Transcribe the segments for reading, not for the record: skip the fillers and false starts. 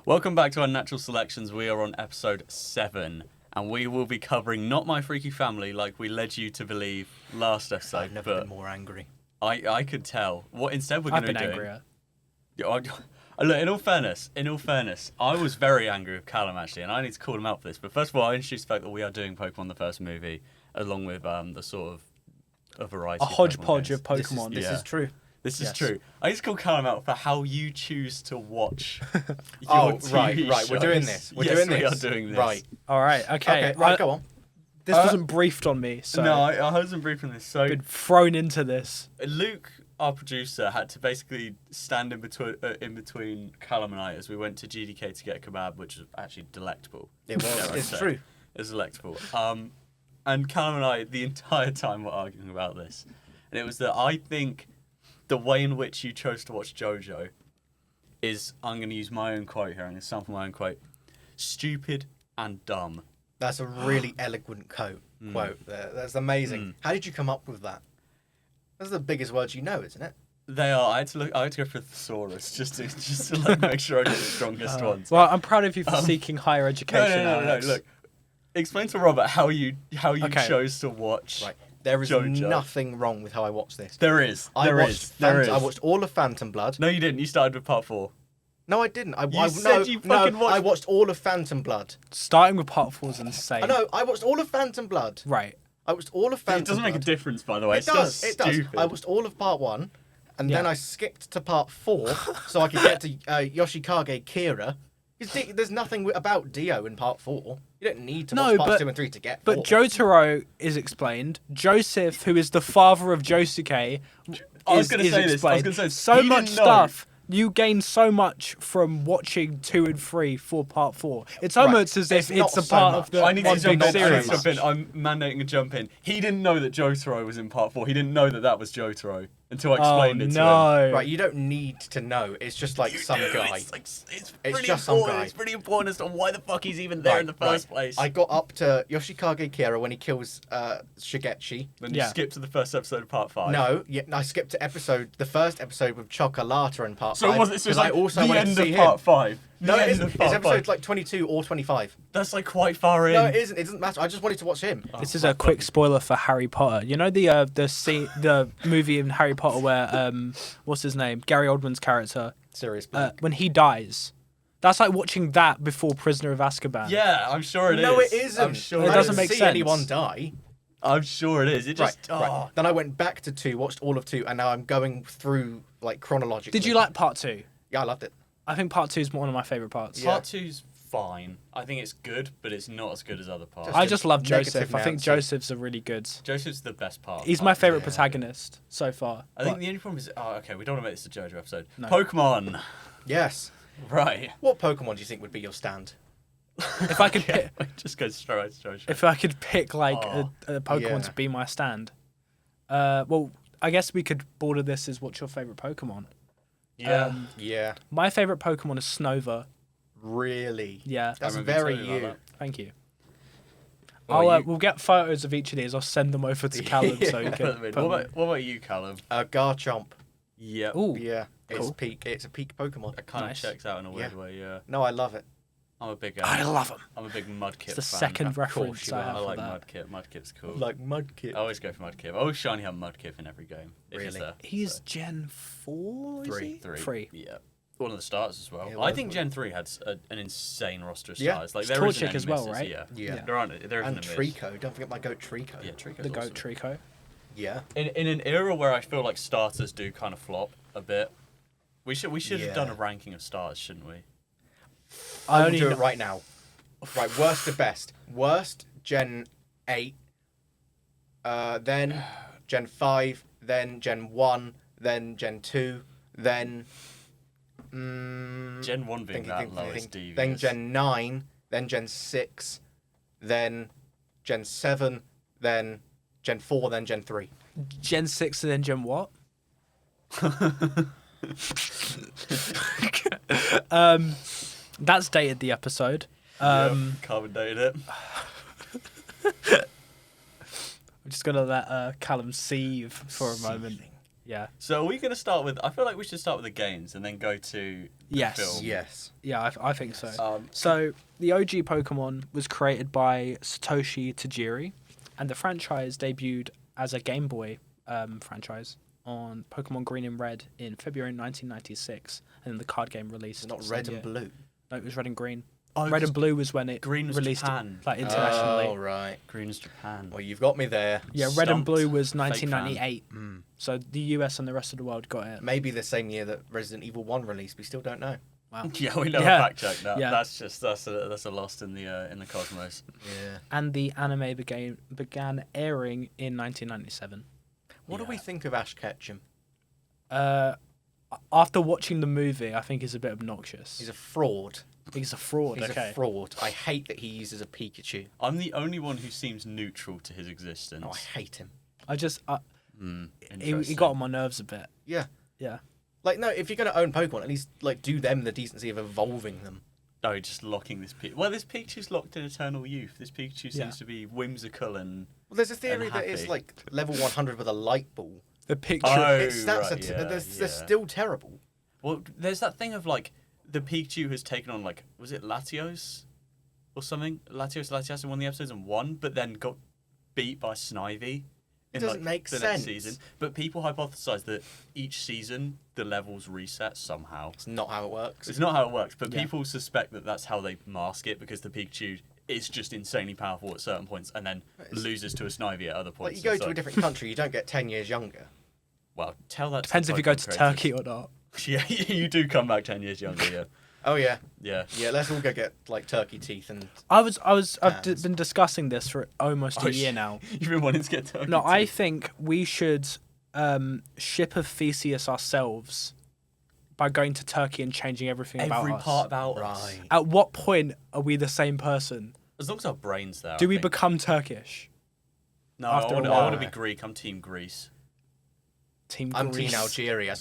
Welcome back to Unnatural Selections. We are on episode 7, and we will be covering Not My Freaky Family like we led you to believe last episode. I've never been more angry. I could tell. What instead we're going to be doing... angrier. Look, in all fairness, I was very angry with Callum actually, and I need to call him out for this. But first of all, I introduce the fact that we are doing Pokemon the first movie, along with the sort of a variety. A hodgepodge of Pokemon Pokemon. This is true. This is true. I just call Callum out for how you choose to watch. Right. We're doing this. We are doing this. Right. All right. Okay. Go on. This wasn't briefed on me, so No, I wasn't briefed on this. So I've been thrown into this. Luke, our producer, had to basically stand in between Callum and I as we went to GDK to get a kebab, which was actually delectable. It was. It's true. It was delectable. And Callum and I, the entire time, were arguing about this. And it was that I think the way in which you chose to watch JoJo is, I'm going to use my own quote here, I'm going to sample my own quote, stupid and dumb. That's a really eloquent quote there. That's amazing. How did you come up with that? Those are the biggest words you know, isn't it? They are. I had to go for a thesaurus just to like make sure I did the strongest ones. Well, I'm proud of you for seeking higher education. No. Alex. Look, explain to Robert how you chose to watch. Right. There is JoJo. nothing wrong with how I watched this. There is. I watched all of Phantom Blood. No, you didn't. You started with part 4. No, I didn't. I watched all of Phantom Blood. Starting with part 4 is insane. I watched all of Phantom Blood. Right. I watched all of Phantom It doesn't make a Blood. difference, by the way. It does. It does. I watched all of part 1, and then I skipped to part 4 so I could get to Yoshikage Kira. There's nothing about Dio in part 4. You don't need to watch parts 2 and 3 to get 4. But Jotaro is explained. Joseph, who is the father of Josuke, is explained. So much stuff. You gain so much from watching 2 and 3 for part 4. It's almost as if it's a part of the I need to one jump big in. series. I'm mandating a jump in. He didn't know that Jotaro was in part 4. He didn't know that was Jotaro until I explained it to him. Right, you don't need to know. It's just like some guy. It's just some guy. It's pretty important as to why the fuck he's even there in the first place. I got up to Yoshikage Kira when he kills Shigechi. Then you skip to the first episode of part 5. No, I skipped to the first episode with Chocolata in part 5. So was it just like I also the wanted end to see of part him. 5? No, it isn't. It's episode like 22 or 25. That's like quite far in. No, it isn't. It doesn't matter. I just wanted to watch him. This is a quick spoiler for Harry Potter. You know the movie in Harry Potter where what's his name? Gary Oldman's character. Sirius Black. When he dies. That's like watching that before Prisoner of Azkaban. Yeah, I'm sure it is. No, it isn't. I'm sure it doesn't I make didn't see sense. anyone die. I'm sure it is. It just Right. Then I went back to 2, watched all of 2, and now I'm going through like chronologically. Did you like part 2? Yeah, I loved it. I think part 2 is one of my favourite parts. Yeah. Part 2's fine. I think it's good, but it's not as good as other parts. I just love Negative Joseph. I think Nancy. Joseph's a really good. Joseph's the best part. He's my favourite protagonist so far. I think the only problem is... Oh, okay, we don't want to make this a JoJo episode. No. Pokemon. Yes. Right. What Pokemon do you think would be your stand? If I could pick, Just go straight to JoJo. if I could pick like a Pokemon Yeah. to be my stand, well, I guess we could border this as what's your favourite Pokemon. Yeah. Yeah. My favourite Pokemon is Snova. Really? Yeah, That's I remember very telling you about you. thank you. Well, We'll get photos of each of these. I'll send them over to Callum so he can. what put about you, Callum? Garchomp. Yep. Ooh, Yeah. Cool. It's a peak Pokemon. It kind Nice. of checks out in a weird Yeah. way, yeah. No, I love it. I'm a big... I love them. I'm a big Mudkip It's the fan. second Of reference course you I are. have I for like that. Mudkip. Mudkip's cool. Like Mudkip. I always go for Mudkip. I always shiny have Mudkip in every game. If it's Really? there. He's Gen 4, is he? 3. Yeah. One of the starters as well. Yeah, I think Gen 3 had an insane roster of Yeah. stars. Like, It's there isn't Torchic any as well, misses, right? Yeah. Yeah. There isn't And a miss. Trico. Don't forget my goat Trico. Yeah, Trico's The awesome. Goat Trico. Yeah. In an era where I feel like starters do kind of flop a bit, we should have done a Yeah. ranking of stars, shouldn't we? I will only do kn- it right now. Right, worst to best. Worst, Gen 8. Then Gen 5. Then Gen 1. Then Gen 2. Then... Gen 1 being that lowest devious. Then Gen 9. Then Gen 6. Then Gen 7. Then Gen 4. Then Gen 3. Gen 6 and then Gen what? That's dated the episode. Carbon dated it. I'm just gonna let Callum seethe for a moment. Yeah. So are we going to start with... I feel like we should start with the games and then go to the Yes. film. Yes. Yeah, I think so. So the OG Pokemon was created by Satoshi Tajiri, and the franchise debuted as a Game Boy franchise on Pokemon Green and Red in February 1996, and then the card game released. Not the red same and year. blue. No, it was Red and Green. Oh, Red and Blue was when it Green was released Japan. like internationally. Oh, right. Green is Japan. Well, you've got me there. Yeah, Red and Stumped. Blue was Fake fan. 1998. So the US and the rest of the world got it. Maybe the same year that Resident Evil 1 released. We still don't know. Wow. Yeah, we know Yeah. a fact check now. Yeah. That's a lost in the cosmos. Yeah. And the anime began airing in 1997. What do we think of Ash Ketchum? After watching the movie, I think he's a bit obnoxious. He's a fraud. He's a fraud. He's okay. a fraud. I hate that he uses a Pikachu. I'm the only one who seems neutral to his existence. Oh, I hate him. I just he Interesting. got on my nerves a bit. Yeah. Yeah. Like, no, if you're going to own Pokemon, at least, like, do them the decency of evolving them. No, just locking this Pikachu. Well, this Pikachu's locked in eternal youth. This Pikachu seems Yeah. to be whimsical and... Well, there's a theory And that it's, happy. like, level 100 with a light ball. The picture. Oh, Its stats right, yeah, they're yeah. still terrible. Well, there's that thing of, like, the Pikachu has taken on, like, was it Latios? Or something? Latias in one of the episodes and won, but then got beat by Snivy. It doesn't make the sense. next season. But people hypothesize that each season the levels reset somehow. It's not how it works. It's not how it works, but Yeah. people suspect that that's how they mask it because the Pikachu is just insanely powerful at certain points and then loses to a Snivy at other Like, points. you go It's to a different country, you don't get 10 years younger. Well, tell that. Depends if you go to Turkey or not. Yeah, you do come back 10 years younger. Yeah, Oh, yeah. yeah. Yeah, let's all go get, like, turkey teeth and... I've Hands. been discussing this for almost Oh, a year now. You've been wanting to get Turkey. No, I teeth. think we should ship a Theseus ourselves by going to Turkey and changing everything about every us. part about us. Right. At what point are we the same person? As long as our brains there. Do I we think. become Turkish? No, after I a want while? to be Greek. I'm Team Greece. Team I'm Greece. Team Algeria.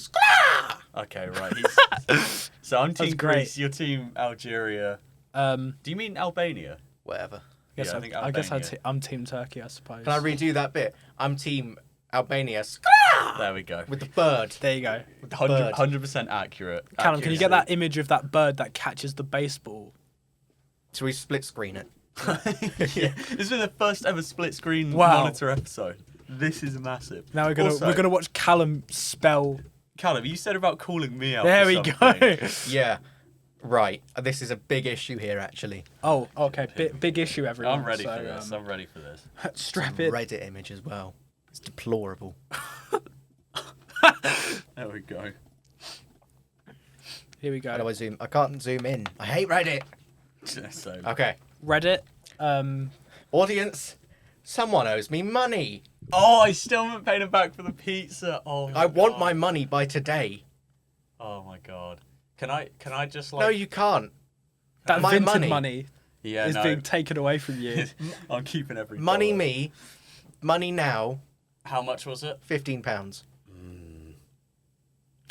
Okay, right. So I'm Team great. Greece. You're Team Algeria. Do you mean Albania? Whatever. Guess Yeah, I I, think I guess Albania. I'm Team Turkey, I suppose. Can I redo that bit? I'm Team Albania There we go. with the bird. There you go. 100% accurate. Callum, can you get Accuracy. that image of that bird that catches the baseball? So we split screen it. Yeah, this has been the first ever split screen Wow. monitor episode. This is massive. Now we're Also, gonna watch Callum spell. Callum, you said about calling me out. There for we something. go. Yeah. Right. This is a big issue here, actually. Oh, okay. Big issue, everyone. I'm ready So, for this. I'm ready for this. Strap It's a it. Reddit image as well. It's deplorable. There we go. Here we How do go. I zoom? I can't zoom in. I hate Reddit. So, Okay. Reddit. Audience, someone owes me money. oh, I still haven't paid him back for the pizza. Oh, my I want God. my money by today. Oh my god. Can I just like? No, you can't. That My vintage money. money Yeah, is no. being taken away from you. I'm keeping every Money dollar. me. Money now. How much was it? £15.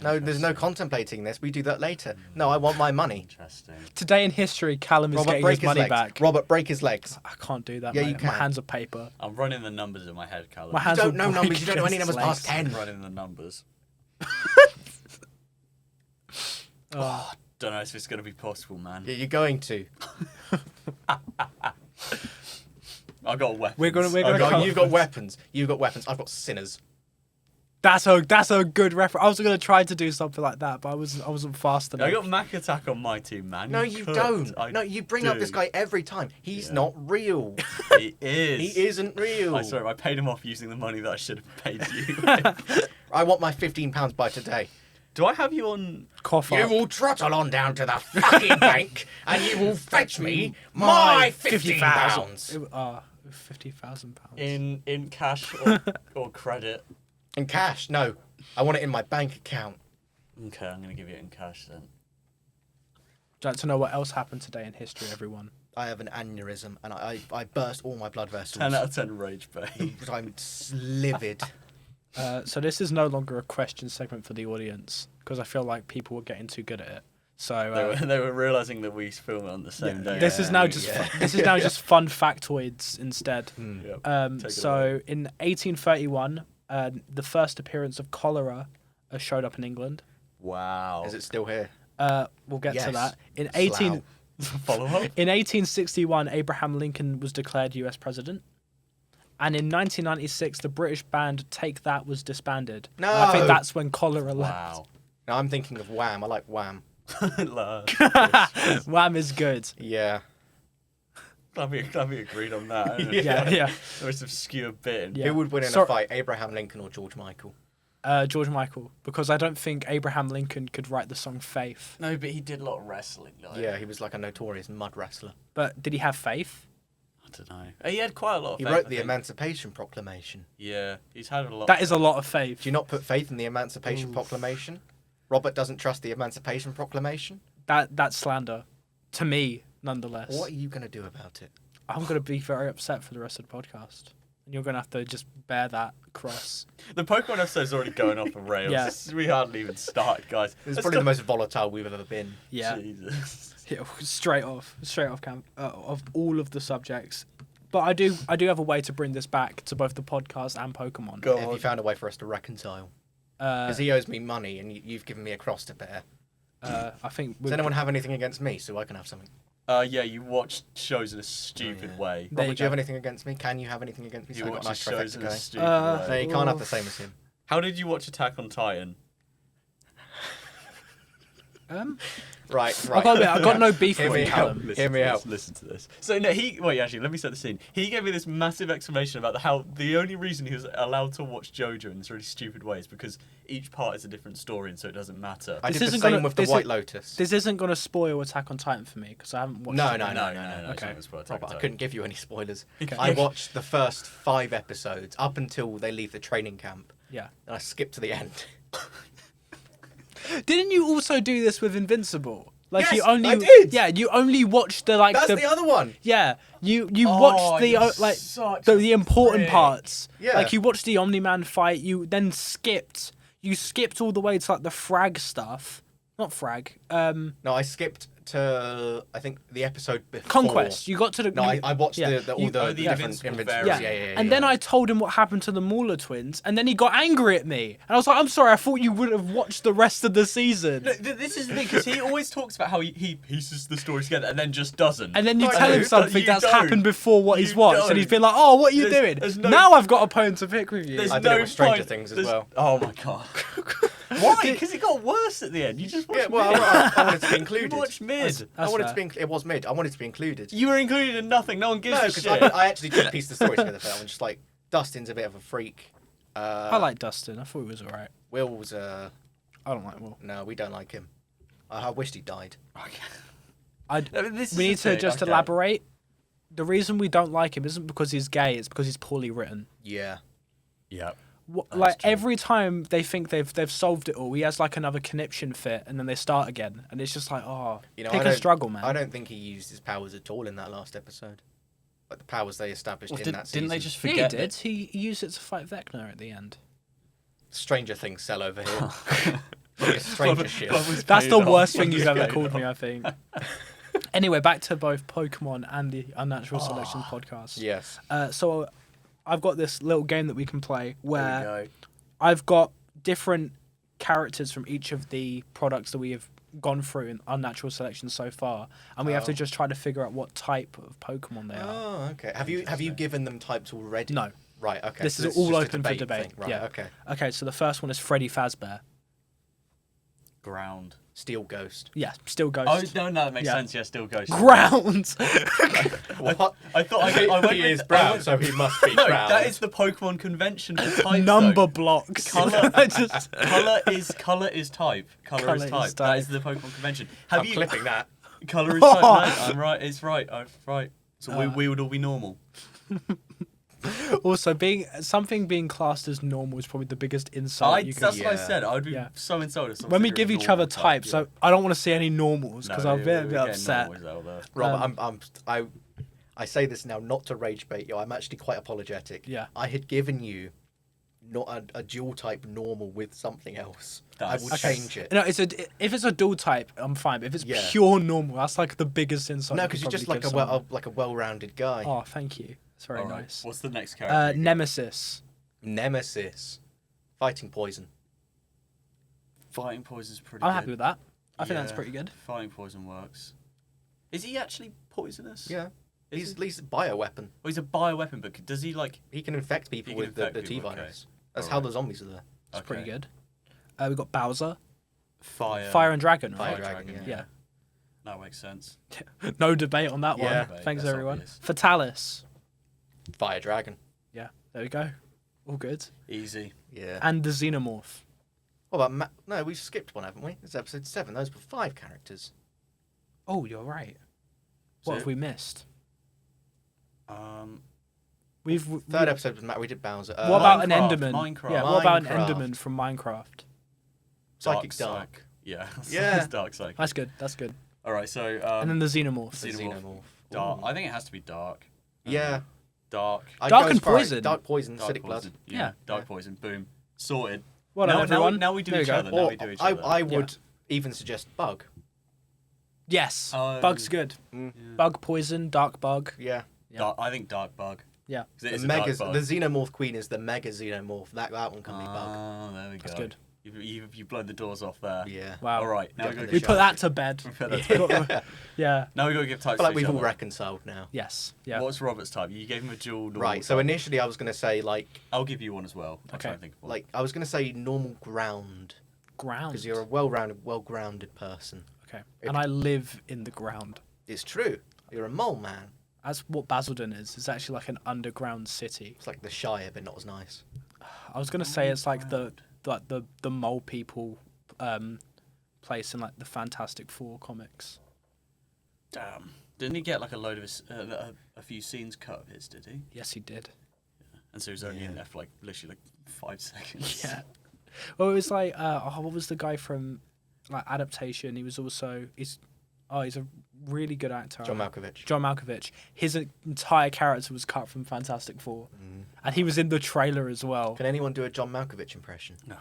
No, there's no contemplating this. We do that later. No, I want my money. Interesting. Today in history, Callum is Robert, getting break his his money legs. back. Robert, break his legs. I can't do that. Yeah, mate. you My can. hands are paper. I'm running the numbers in my head, Callum. My You hands don't will know numbers. break You don't know any against numbers past legs. 10. Running the numbers. Oh, Don't know if it's gonna be possible, man. Yeah, you're going to. I got weapons. We're gonna Oh, come- God, you've got weapons. You've got weapons. I've got sinners. that's a good reference. I was gonna try to do something like that, but I wasn't fast enough. I got Mac Attack on my team, man. No, you could. don't. I No, you bring up this do. guy every time. He's Yeah. not real. He is. He isn't real. I swear, I paid him off using the money that I should have paid you. I want my £15 by today. Do I have you on? Cough You up. will trottle on down to the fucking bank and you will fetch me my £15. £50,000. In cash or credit? In cash? No. I want it in my bank account. Okay, I'm gonna give you it in cash then. Do you like to know what else happened today in history, everyone? I have an aneurysm and I burst all my blood vessels. 10 out of 10 rage bay. I'm livid. So this is no longer a question segment for the audience because I feel like people were getting too good at it. So They were realizing that we film it on the same day. this is now just this is now just fun factoids instead. Yep. Take it So away. in 1831, the first appearance of cholera showed up in England. Wow. Is it still here? We'll get to Yes. that. In Slough. Follow up? In 1861, Abraham Lincoln was declared U.S. president. And in 1996, the British band Take That was disbanded. No. And I think that's when cholera left. Wow. No, I'm thinking of Wham. I like Wham. Wham is good. Yeah. Glad we agreed on that. Yeah. The most obscure bit. Yeah. Who would win in a fight, Abraham Lincoln or George Michael? George Michael, because I don't think Abraham Lincoln could write the song Faith. No, but he did a lot of wrestling. Yeah, he was like a notorious mud wrestler. But did he have faith? I don't know. He had quite a lot of He faith, wrote I the think. Emancipation Proclamation. Yeah, he's had a lot. That is a lot of faith. Do you not put faith in the Emancipation Proclamation? Robert doesn't trust the Emancipation Proclamation? That's slander. To me, nonetheless. What are you going to do about it? I'm going to be very upset for the rest of the podcast. And you're going to have to just bear that cross. The Pokemon episode's already going off the rails. Yeah. We hardly even started, guys. It's probably the most volatile we've ever been. Yeah. Jesus. Yeah, straight off camp of all of the subjects. But I do have a way to bring this back to both the podcast and Pokemon. Go Have on. you found a way for us to reconcile? Because he owes me money and you've given me a cross to bear. I think. Does anyone have anything against me so I can have something? Yeah, you watch shows in a stupid way. There Robert, do you you have go. anything against me? Can you have anything against me? You So I watch got my shows trifecta in a going. stupid No, way. you can't have the same as him. How did you watch Attack on Titan? Right. I got no beef Hear with me you, out. Callum. Hear me out. Listen to this. So no, wait. Actually, let me set the scene. He gave me this massive explanation about how the only reason he was allowed to watch JoJo in this really stupid way is because each part is a different story, and so it doesn't matter. I This did the isn't same gonna- with the this White is- Lotus. This isn't going to spoil Attack on Titan for me because I haven't watched No, it. no, it's no. not Okay. gonna spoil Attack on Robert, I Titan. couldn't give you any spoilers. Okay. I watched the first 5 episodes up until they leave the training camp, Yeah. and I skipped to the end. Didn't you also do this with Invincible? Like Yes, you only, I did! Yeah, you only watched the That's the other one. Yeah, you Oh, watched the you're like such the a important prick. parts. Yeah. Like you watched the Omni-Man fight. You then skipped. You skipped all the way to like the frag stuff. Not frag. No, I skipped to I think the episode before Conquest. You got to the. No, I watched yeah. all You- the the different Invincible Invincibles. variant. Yeah. And then I told him what happened to the Mauler twins, and then he got angry at me. And I was like, I'm sorry, I thought you would have watched the rest of the season. No, this is the thing, because he always talks about how he pieces the story together and then just doesn't. And then you No, I tell him don't. something You that's don't. happened before what he's You watched, and don't. he's been like, "Oh, what are you doing?" There's no- Now I've got a poem to pick with you. There's I did no it with Stranger point- Things as there's- well. Oh my god. Why? Because it got worse at the end. You just watched Yeah, well, mid. I wanted to be included. You watched mid. That's I wanted fair. to be. It was mid. I wanted to be included. You were included in nothing. No one gives No, a because shit. I actually did piece the story together for that one. Just like Dustin's a bit of a freak. I like Dustin. I thought he was alright. Will's. I don't like Will. No, we don't like him. I wished he died. This is We the need to thing, just okay. elaborate. The reason we don't like him isn't because he's gay; it's because he's poorly written. Yeah. Yeah. Like true. every time they think they've solved it all, he has like another conniption fit, and then they start again, and it's just like, oh, You know, pick I a don't- struggle, man. I don't think he used his powers at all in that last episode. Like the powers they established in that season. Didn't they just Yeah, he forget? did. He used it to fight Vecna at the end. Stranger Things sell over here. Like a stranger ship. That's the worst thing you've ever called me, I think. Anyway, back to both Pokemon and the Unnatural Selections podcast. Yes. So I've got this little game that we can play where There we go. I've got different characters from each of the products that we have gone through in Unnatural Selections so far, and we have to just try to figure out what type of Pokemon they are. Oh, okay. Have you given them types already? No. Right. Okay. This so is all just a open for debate. thing. Right. Yeah. Okay. Okay, so the first one is Freddy Fazbear. Ground. Steel Ghost. Yeah, still Oh Ghost. no, that makes Yeah. sense. Yeah, still goes. Ground. What? I thought I went He with- is I brown, went- so he must be No, brown. that is the Pokemon convention for types. Number though. blocks. Colour, Just- colour is type. Colour Colour is is type. type. That is the Pokemon convention. Have I'm you? clipping that. Colour is type. No, I'm right. It's right. I'm right. So we would all be normal. Also, something being classed as normal is probably the biggest insult you can. That's what I Yeah. said. I would be Yeah. so insulted. if someone When we said give you're a each other normal type, types, so I don't want to see any normals because I'll be a bit upset. Robert, I say this now not to rage bait you. I'm actually quite apologetic. Yeah. I had given you not a dual type normal with something else. I That's- will Okay. change it. No, if it's a dual type, I'm fine. But if it's Yeah. pure normal, that's like the biggest insult. No, you because could you're just probably like give someone. a well-rounded guy. Oh, thank you. That's very All right. nice. What's the next character? you got? Nemesis. Nemesis. Fighting poison. Fighting poison's pretty I'm good. happy with that. I think that's pretty good. Fighting poison works. Is he actually poisonous? Yeah. Is He's at least a bioweapon. Well, he's a bioweapon, but does he like... He can infect people with the T people, virus. okay. That's how the zombies are there. It's pretty good. We've got Bowser. Fire and Dragon, Fire right? Dragon, Yeah. That makes sense. No debate on that Yeah. one. Thanks, That's everyone. obvious. Fatalis. Fire Dragon. Yeah, there we go. All good. Easy. Yeah. And the Xenomorph. What about No, we've skipped one, haven't we? It's episode 7. Those were 5 characters. Oh, you're right. What have we missed? Third episode was we did Bowser. What about an Minecraft, Enderman? Minecraft. Yeah, what about an Minecraft. Enderman from Minecraft? Psychic Dark. Yeah. Yeah. It's Dark Psychic. That's good. That's good. All right, so... And then the Xenomorph. The Xenomorph. Dark. I think it has to be dark. Yeah. Dark. I'd Dark go and as far as poison. Dark poison, Dark acidic blood. poison. Yeah. Yeah. Dark poison. Boom. Sorted. Well done, everyone. Now we do There you each go. other. Now Or we do each other. I would even suggest Bug. Yes. Oh. Bug's good. Mm. Yeah. Bug poison, dark bug. Yeah. I think Dark Bug. Yeah. 'Cause it The is a dark Megas, bug. the Xenomorph Queen is the Mega Xenomorph. That one can be Bug. Oh, there we go. That's good. You've blown the doors off there. Yeah. Wow. All right. Now Jumping we the We got put that to bed. to bed. Yeah. Now we got to give I types feel like to each we've all other. reconciled now. Yes. Yeah. What's Robert's type? You gave him a dual normal Right. So type. initially I was going to say I'll give you one as well. I'll try Okay. and think of one. like I was going to say normal ground Ground. because you're a well-grounded person. Okay. And I live in the ground. It's true. You're a mole man. That's what Basildon is. It's actually like an underground city. It's like the Shire, but not as nice. I was gonna say it's like the mole people place in like the Fantastic Four comics. Damn. Didn't he get like a load of his, a few scenes cut of his? Did he? Yes, he did. And so he was only in Yeah. there for like literally like 5 seconds. Yeah. Well, it was like what was the guy from like Adaptation? He was also he's a really good actor. John Malkovich. John Malkovich. His entire character was cut from Fantastic Four, and he was in the trailer as well. Can anyone do a John Malkovich impression? No.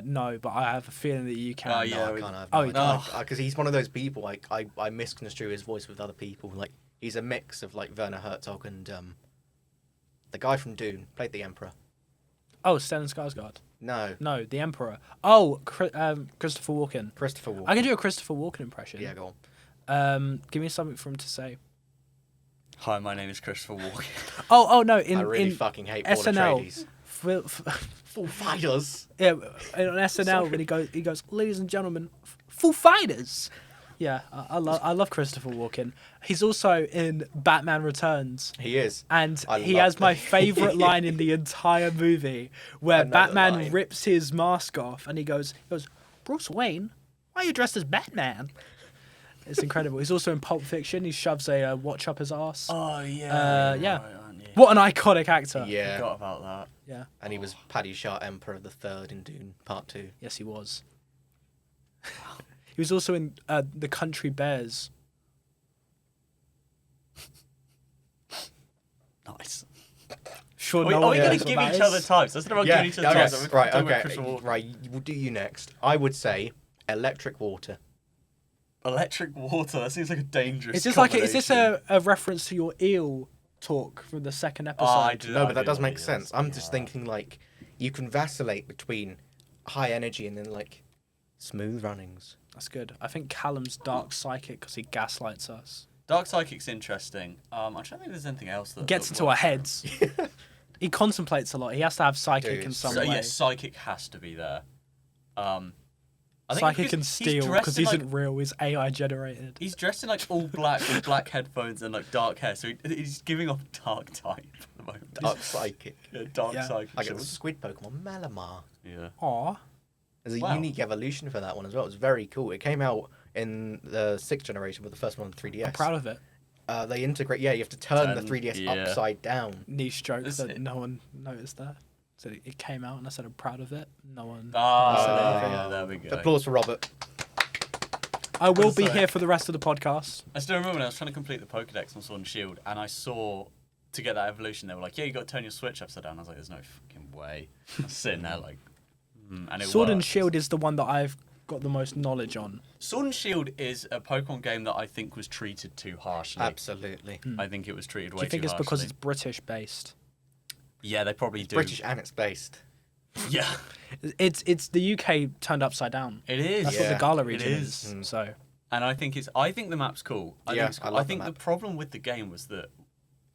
No, but I have a feeling that you can. Oh, No, yeah. I can't. Oh, Because he's one of those people. Like I misconstrue his voice with other people. Like he's a mix of like Werner Herzog and the guy from Dune played the Emperor. Oh, Stellan Skarsgård. No, The Emperor. Oh, Christopher Walken. Christopher Walken. I can do a Christopher Walken impression. Yeah, go on. Give me something for him to say. Hi, my name is Christopher Walken. Oh no! I In really fucking hate Paul SNL. Atreides. Full fighters. Yeah, on SNL when he goes, ladies and gentlemen, Foo Fighters. Yeah, I love Christopher Walken. He's also in Batman Returns. He is. And I he love has my that. favourite line in the entire movie, where Another Batman line. rips his mask off and he goes, Bruce Wayne, why are you dressed as Batman? It's incredible. He's also in Pulp Fiction. He shoves a watch up his ass. Oh, yeah. Yeah. Right, aren't you? What an iconic actor. Yeah. Forgot about that. Yeah. And he was Paddy Shah, Emperor the Third in Dune Part 2. Yes, he was. He was also in The Country Bears. Nice. Sure, Are we no one going knows to what give that each is? other types? That's not about giving each other types. yes. We're Right, talking about okay. Christopher Walken. Right, we'll do you next. I would say electric water. Electric water. That seems like a dangerous. Is this a reference to your eel talk from the second episode? I do. No, I but that do does know make what it sense. is. I'm just thinking like you can vacillate between high energy and then like smooth runnings. That's good. I think Callum's dark psychic because he gaslights us. Dark Psychic's interesting. I'm trying to think if there's anything else that Gets that into our works. heads. He contemplates a lot. He has to have psychic Dude, in some So way. yeah, Psychic has to be there. I think Psychic because can he's steal dressed because in, he like, isn't real. He's AI generated. He's dressed in like all black with black headphones and like dark hair, so he's giving off dark type at the moment. Dark psychic. Yeah, dark Yeah. Psychic. Like it's a squid Pokemon, Malamar. Yeah. Aw. There's a Wow. unique evolution for that one as well. It's very cool. It came out in the 6th generation with the first one on 3DS. I'm proud of it. They integrate. Yeah, you have to turn the Turn, 3DS yeah. upside down. Niche joke That's that it. no one noticed there. So it came out and I said I'm proud of it. No one. Ah, there we go. Applause for Robert. I will be Sorry. here for the rest of the podcast. I still remember when I was trying to complete the Pokedex on Sword and Shield, and I saw to get that evolution, they were like, "Yeah, you got to turn your Switch upside down." I was like, "There's no fucking way." I was sitting there like, and it Sword and worked. Shield is the one that I've got the most knowledge on. Sword and Shield is a Pokemon game that I think was treated too harshly. Absolutely. I think it was treated way Do you think too it's because harshly. it's British based? Yeah, they probably do. British and it's based. Yeah, It's the UK turned upside down. it is. That's what the Gala region is. is. So And I think the map's cool. I Yeah, think it's cool. I love I think the the map. problem with the game was that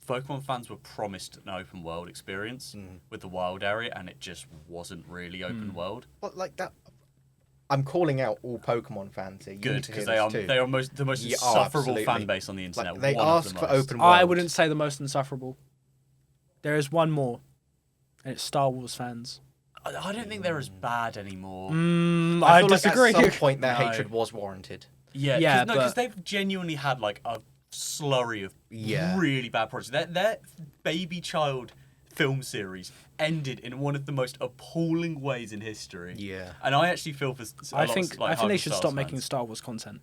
Pokemon fans were promised an open world experience with the wild area, and it just wasn't really open world. But like that, I'm calling out all Pokemon fans here. You need Good, to hear because this they too. are the most Yeah, insufferable absolutely. fan base on the internet. Like, they one of ask the for most. open world. I wouldn't say the most insufferable. There is one more, and it's Star Wars fans. I don't think they're as bad anymore. I feel disagree. Like at some point, their No. hatred was warranted. Yeah, Yeah, because but- they've genuinely had like a slurry of Yeah. really bad projects. Their baby child film series ended in one of the most appalling ways in history. Yeah. And I actually feel for. I think they should stop making fans. Star Wars content,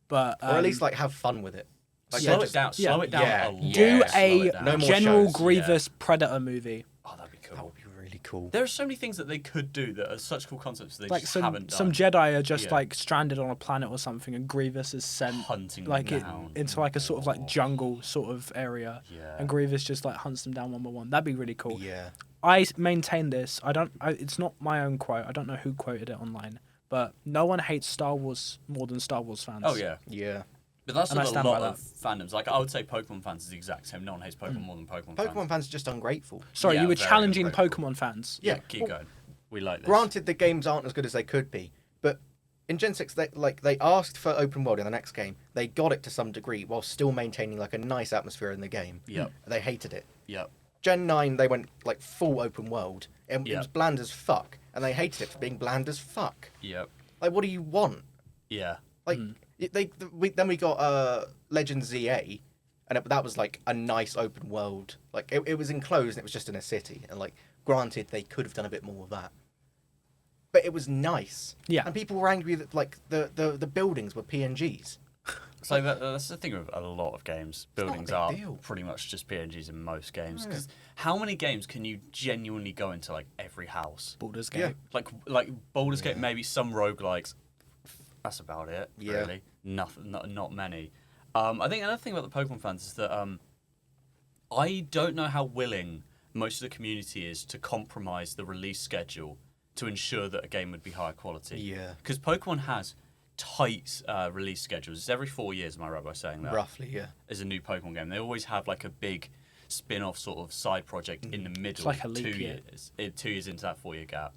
but Or at least like have fun with it. Like, Slow they're it down. yeah. Slow it down. Yeah. A lot. do Slow a it down. No more General shows, Grievous Predator movie. Oh, that'd be That cool. would be really cool. There are so many things that they could do that are such cool concepts that they Like just some haven't done. some Jedi are just Yeah. like stranded on a planet or something, and Grievous is sent Hunting like them it down. into like a sort of like Oh. jungle sort of area, Yeah. and Grievous just like hunts them down one by one. That'd be really cool. Yeah. I maintain this. It's not my own quote. I don't know who quoted it online, but no one hates Star Wars more than Star Wars fans. Oh yeah. Yeah. But that's And I a stand lot by of fandoms. Like I would say Pokemon fans is the exact same. No one hates Pokemon more than Pokemon fans. Pokemon fans are just ungrateful. Sorry, Yeah, you were very challenging ungrateful. Pokemon fans. Yeah, Yeah, keep well, going. We like this. Granted, the games aren't as good as they could be, but in Gen 6, they asked for open world in the next game. They got it to some degree while still maintaining like a nice atmosphere in the game. Yep. They hated it. Yep. Gen 9, they went like full open world. And it Yeah. was bland as fuck, and they hated it for being bland as fuck. Yep. Like, what do you want? Yeah. Like, then we got Legend ZA, and that was like a nice open world. Like, it was enclosed, and it was just in a city. And like, granted, they could have done a bit more of that, but it was nice. Yeah. And people were angry that like the buildings were PNGs. So that's the thing with a lot of games. not a Buildings big are deal. pretty much just PNGs in most games. Because how many games can you genuinely go into like every house? Baldur's Gate. Yeah. Like Baldur's Gate, maybe some roguelikes. That's about it. Yeah. Really, nothing. Not many. I think another thing about the Pokemon fans is that I don't know how willing most of the community is to compromise the release schedule to ensure that a game would be higher quality. Yeah. Because Pokemon has tight release schedules. It's every 4 years, am I right by saying that? Roughly, yeah. Is a new Pokemon game. They always have like a big spin-off sort of side project in the middle. like a leap 2 year. years. 2 years into that 4-year gap.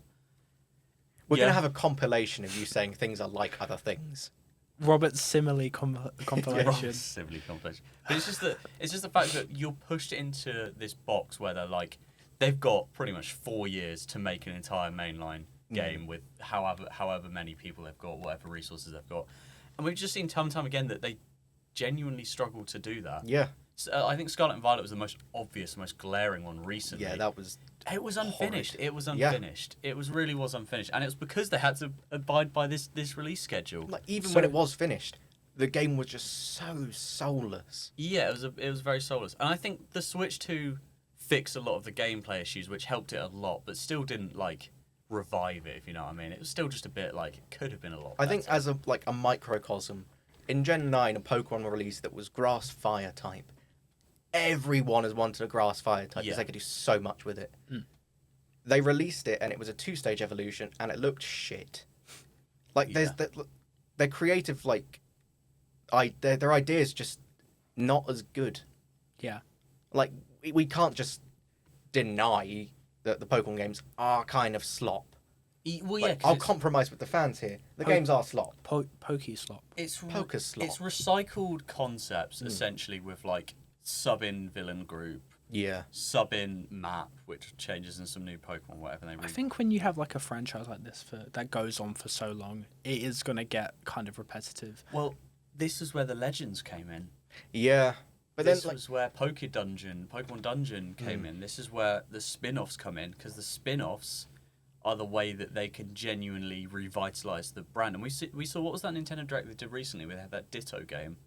We're Yeah. gonna have a compilation of you saying things are like other things. Robert Simile compilation. Similarly compilation. But it's just the fact that you're pushed into this box where they're like, they've got pretty much 4 years to make an entire mainline game with however many people they've got, whatever resources they've got, and we've just seen time and time again that they genuinely struggle to do that. Yeah. So, I think Scarlet and Violet was the most obvious, most glaring one recently. Yeah, that was. It was unfinished. horrid. It was Yeah. unfinished. It really was unfinished, and it was because they had to abide by this release schedule. Like, even So- when it was finished, the game was just so soulless. Yeah, it was very soulless, and I think the Switch 2 fixed a lot of the gameplay issues, which helped it a lot, but still didn't like revive it. If you know what I mean, it was still just a bit like it could have been a lot. I think better. as a microcosm, in Gen 9, a Pokemon release that was grass fire type. Everyone has wanted a grass fire type because Yeah. they could do so much with it. They released it and it was a 2-stage evolution and it looked shit. Like their creative their ideas just not as good. Yeah. Like we can't just deny that the Pokemon games are kind of slop. Well, Like, 'cause I'll it's- compromise with the fans here. The games are slop. Pokey slop. It's Poker slop. It's recycled concepts essentially with like sub-in villain group, Yeah. sub-in map, which changes in some new Pokemon, whatever they. I think when you have like a franchise like this that goes on for so long, it is gonna get kind of repetitive. Well, this is where the legends came in. Yeah. But This then was where Pokemon Dungeon came in. This is where the spin-offs come in, because the spin-offs are the way that they can genuinely revitalize the brand. And we saw what was that Nintendo Direct they did recently? Where they had that Ditto game.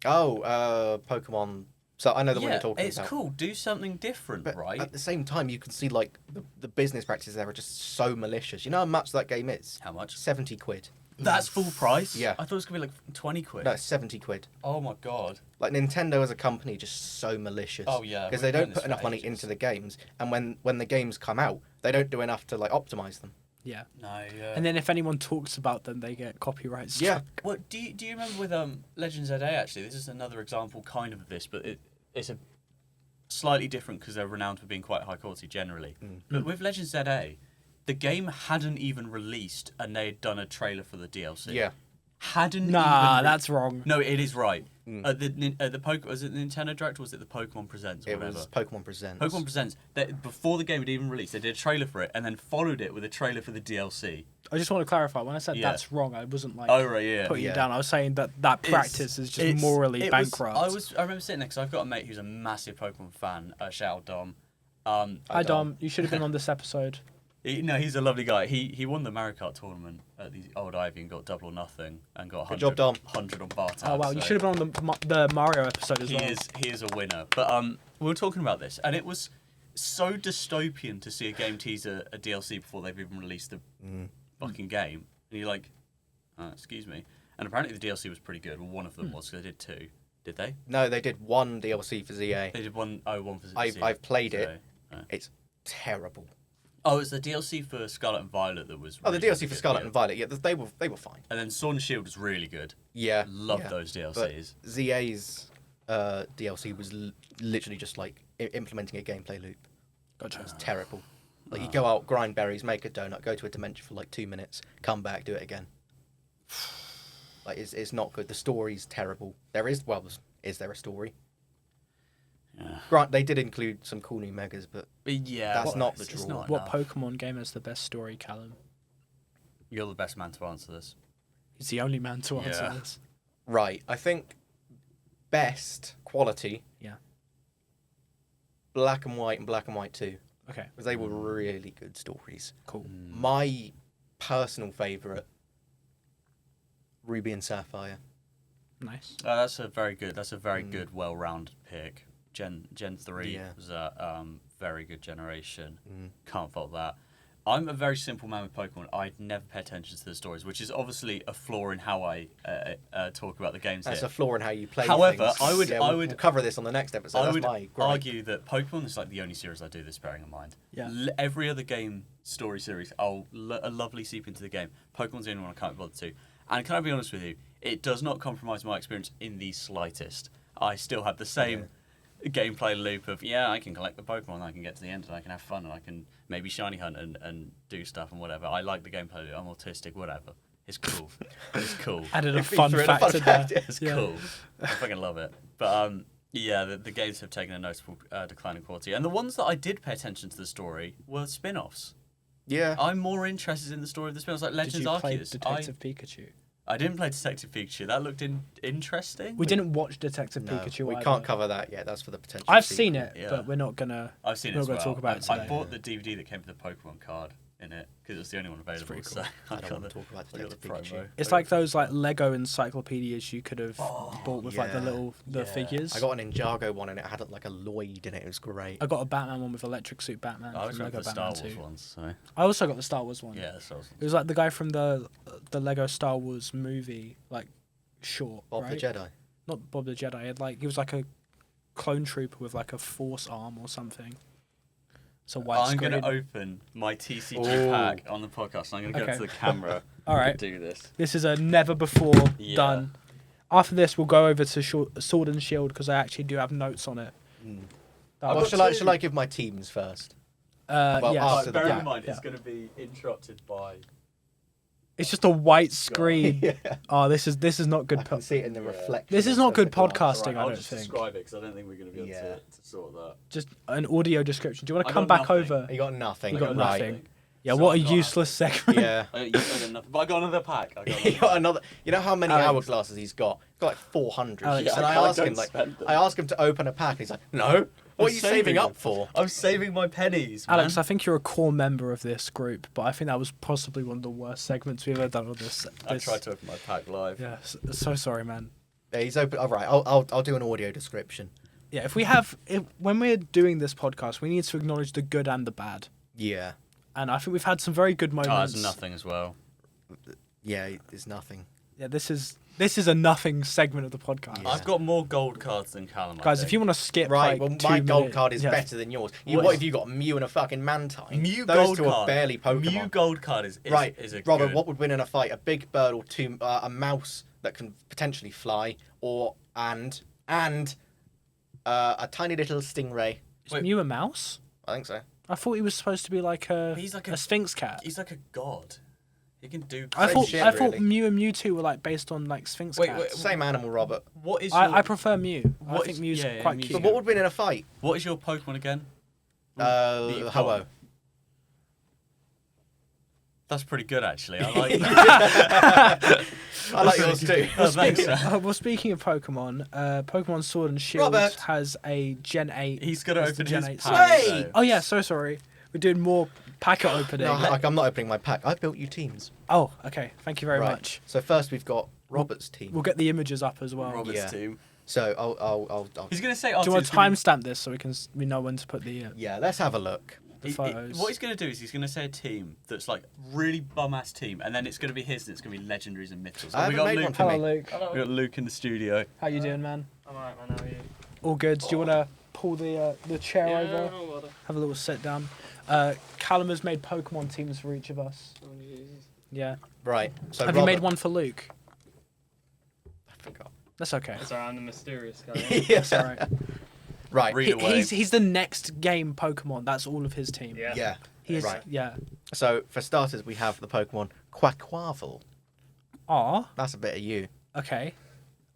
Pokemon. So I know the one Yeah, you're talking it's about. cool. Do something different, But right? at the same time, you can see like the business practices there are just so malicious. You know how much that game is? How much? 70 quid. That's full price? Yeah. I thought it was going to be like 20 quid. No, it's 70 quid. Oh my god. Like Nintendo as a company, just so malicious. Oh, yeah, because we've they known don't this put enough for money ages. into the games, and when the games come out, they don't do enough to like optimize them. Yeah. No, yeah. And then if anyone talks about them, they get copyright struck. Yeah. Well, do you remember with Legends ZA, actually? This is another example kind of this, but it's a slightly different because they're renowned for being quite high quality generally. But with Legends ZA, the game hadn't even released and they had done a trailer for the DLC. Yeah. Hadn't Nah, even... that's wrong. No, it is right. At the was it the Nintendo Direct or was it the Pokemon Presents or It whatever? was Pokemon Presents. Pokemon Presents. Before the game had even released, they did a trailer for it and then followed it with a trailer for the DLC. I just want to clarify. When I said Yeah. that's wrong, I wasn't like Oh, right, yeah. putting Yeah. you down. I was saying that practice is just morally bankrupt. I remember sitting there because I've got a mate who's a massive Pokemon fan. Shout out Dom. Hi Dom, you should have been on this episode. He's a lovely guy. He won the Mario Kart tournament at the Old Ivy and got double or nothing and got 100, Good job, Dom. 100 on bar tab. Oh wow, you should have been on the Mario episode as well. He is a winner. But we were talking about this and it was so dystopian to see a game tease a DLC before they've even released the fucking game. And you're like, excuse me. And apparently the DLC was pretty good. Well, one of them was because they did two. Did they? No, they did one DLC for ZA. They did one for I've played it. Oh. It's terrible. Oh, it's the DLC for Scarlet and Violet that was. Oh, the really DLC for good, Scarlet yeah. and Violet. Yeah, they were fine. And then Sword and Shield was really good. Yeah. Loved those DLCs. But ZA's DLC was literally just like implementing a gameplay loop. Gotcha. It's terrible. Like you go out, grind berries, make a donut, go to a dimension for like 2 minutes, come back, do it again. Like it's not good. The story's terrible. Is there a story? Yeah. Grant, they did include some cool new megas, but Yeah, That's well, not the it's draw. not What enough. Pokemon game has the best story, Callum? You're the best man to answer this. He's the only man to answer Yeah. this. right. I think best quality. Yeah. Black and White and Black and White 2, Okay, because they were really good stories. cool. My personal favourite, Ruby and Sapphire. Nice. That's a very good, well-rounded pick. Gen 3 Yeah. was a very good generation. Can't fault that. I'm a very simple man with Pokemon. I never pay attention to the stories, which is obviously a flaw in how I talk about the games That's here. a flaw in how you play. However, things. I would- Yeah, I we'll would- cover this on the next episode. I That's would my gripe. argue that Pokemon is like the only series I do this bearing in mind. Yeah. Every other game story series, I'll a lovely seep into the game. Pokemon's the only one I can't be bothered to. And can I be honest with you, it does not compromise my experience in the slightest. I still have the same gameplay loop of, I can collect the Pokemon, I can get to the end and I can have fun and I can maybe shiny hunt and do stuff and whatever. I like the gameplay loop. I'm autistic, whatever. It's cool. It's cool. Added a If we fun threw in a fact fun in fact, there. It's Yeah. cool. I fucking love it. But the games have taken a noticeable decline in quality. And the ones that I did pay attention to the story were spin-offs. Yeah. I'm more interested in the story of the spin-offs, like Did Legends you play Arceus. Detective Pikachu? I didn't play Detective Pikachu. That looked interesting. We didn't watch Detective No, Pikachu we either. can't cover that yet. That's for the potential. I've sequel. seen it, Yeah. but we're not gonna. I've seen it We're as not well. gonna talk about it I today. bought the DVD that came with the Pokemon card in it because it was the only one available. pretty cool. So I don't want to talk about I got the Detective Pikachu. promo. It's like those like Lego encyclopedias you could have bought with like the Yeah. figures. I got an Ninjago one and it had like a Lloyd in it. It was great. I got a Batman one with electric suit Batman. I was from going for Lego the Star Batman Wars 2. ones. So I also got the Star Wars one. yeah, Star Wars. It was like the guy from the Lego Star Wars movie, like short, Bob right? the Jedi. Not Bob the Jedi. He was like a clone trooper with like a force arm or something. It's a white I'm screen. going to open my TCG Ooh. pack on the podcast. And I'm going to go Okay. to the camera. All right. and do this. This is a never before Yeah. done. After this, we'll go over to Sword and Shield because I actually do have notes on it. That Well, was- shall I give my teams first? well, yes. after the- Bear yeah, in mind, yeah. it's going to be interrupted by. It's just a white screen. Yeah. Oh, this is not good. I can see it in the Yeah. reflection. This is of not the good glass. podcasting. Right, I I'll don't just think. describe it because I don't think we're going to be able Yeah. to sort that. Just an audio description. Do you want I to come got back nothing. over? You got nothing. You got right. nothing. Yeah, So what a I've got- useless segment. Yeah. You said enough, but I got another pack. He got another. You know how many Alex. hourglasses he's got? He's got like 400. Alex, and I I asked don't him spend them. I asked him to open a pack. And he's like, no. What are you saving up for? I'm saving my pennies, man. Alex, I think you're a core member of this group, but I think that was possibly one of the worst segments we've ever done on this. I tried to open my pack live. Yeah, so sorry, man. Yeah, he's open. All right, I'll do an audio description. Yeah, when we're doing this podcast, we need to acknowledge the good and the bad. Yeah. And I think we've had some very good Oh, moments. there's nothing as well. Yeah, there's nothing. Yeah, this is a nothing segment of the podcast. Yeah. I've got more gold cards than Callum. Guys, if you want to skip, Right, like, well, 2 my gold minutes- card is yeah. better than yours. What What is- have you got? Mew and a fucking Mantine. Mew Those gold two card. are barely Pokemon. Mew gold card is Right, is a Robert, good... what would win in a fight? A big bird or two, a mouse that can potentially fly, or and a tiny little stingray. Is Wait. Mew a mouse? I think so. I thought he was supposed to be like a He's like a Sphinx cat. He's like a god. He can do. I Same thought shit, I thought really. Mew and Mewtwo were like based on like Sphinx Wait, cats. wait, Same animal, Robert. What is your, I prefer Mew. I What think is- Mew's yeah, quite Mew's cute. But what would win in a fight? what is your Pokemon again? That you've Ho-Oh. got? That's pretty good actually. I like that. I like yours too. Oh, thanks, man. Well, speaking of Pokemon, Pokemon Sword and Shield Robert. has a Gen 8. He's gonna It's the open Gen his 8 pack. Hey! so- Oh yeah, so sorry. We're doing more packet opening. No, like, I'm not opening my pack. I built you teams. Oh, okay. Thank you very Right. much. So first we've got Robert's team. We'll get the images up as well. Robert's Yeah. team. So I'll He's gonna say. Do you want to timestamp this so we know when to put the yeah. Let's have a look. photos? What he's going to do is he's going to say a team that's like really bum-ass team, and then it's going to be his, and it's going to be legendaries and mythicals. So I we haven't got made Luke. one for Hello, me. Luke. We got Luke in the studio. How you doing, man? I'm alright, man. How are you? All good. Do you want to pull the chair over? no bother. Have a little sit down. Callum has made Pokemon teams for each of us. Oh, Jesus. Yeah. Right. So Have Robert, you made one for Luke? I forgot. That's okay. That's alright, I'm the mysterious guy. Yeah. That's all right. Right. Read away. He's the next game Pokemon. That's all of his team. Yeah. Yeah. He's Right. yeah. So for starters, we have the Pokemon Quaquaval. Aw. That's a bit of you. Okay.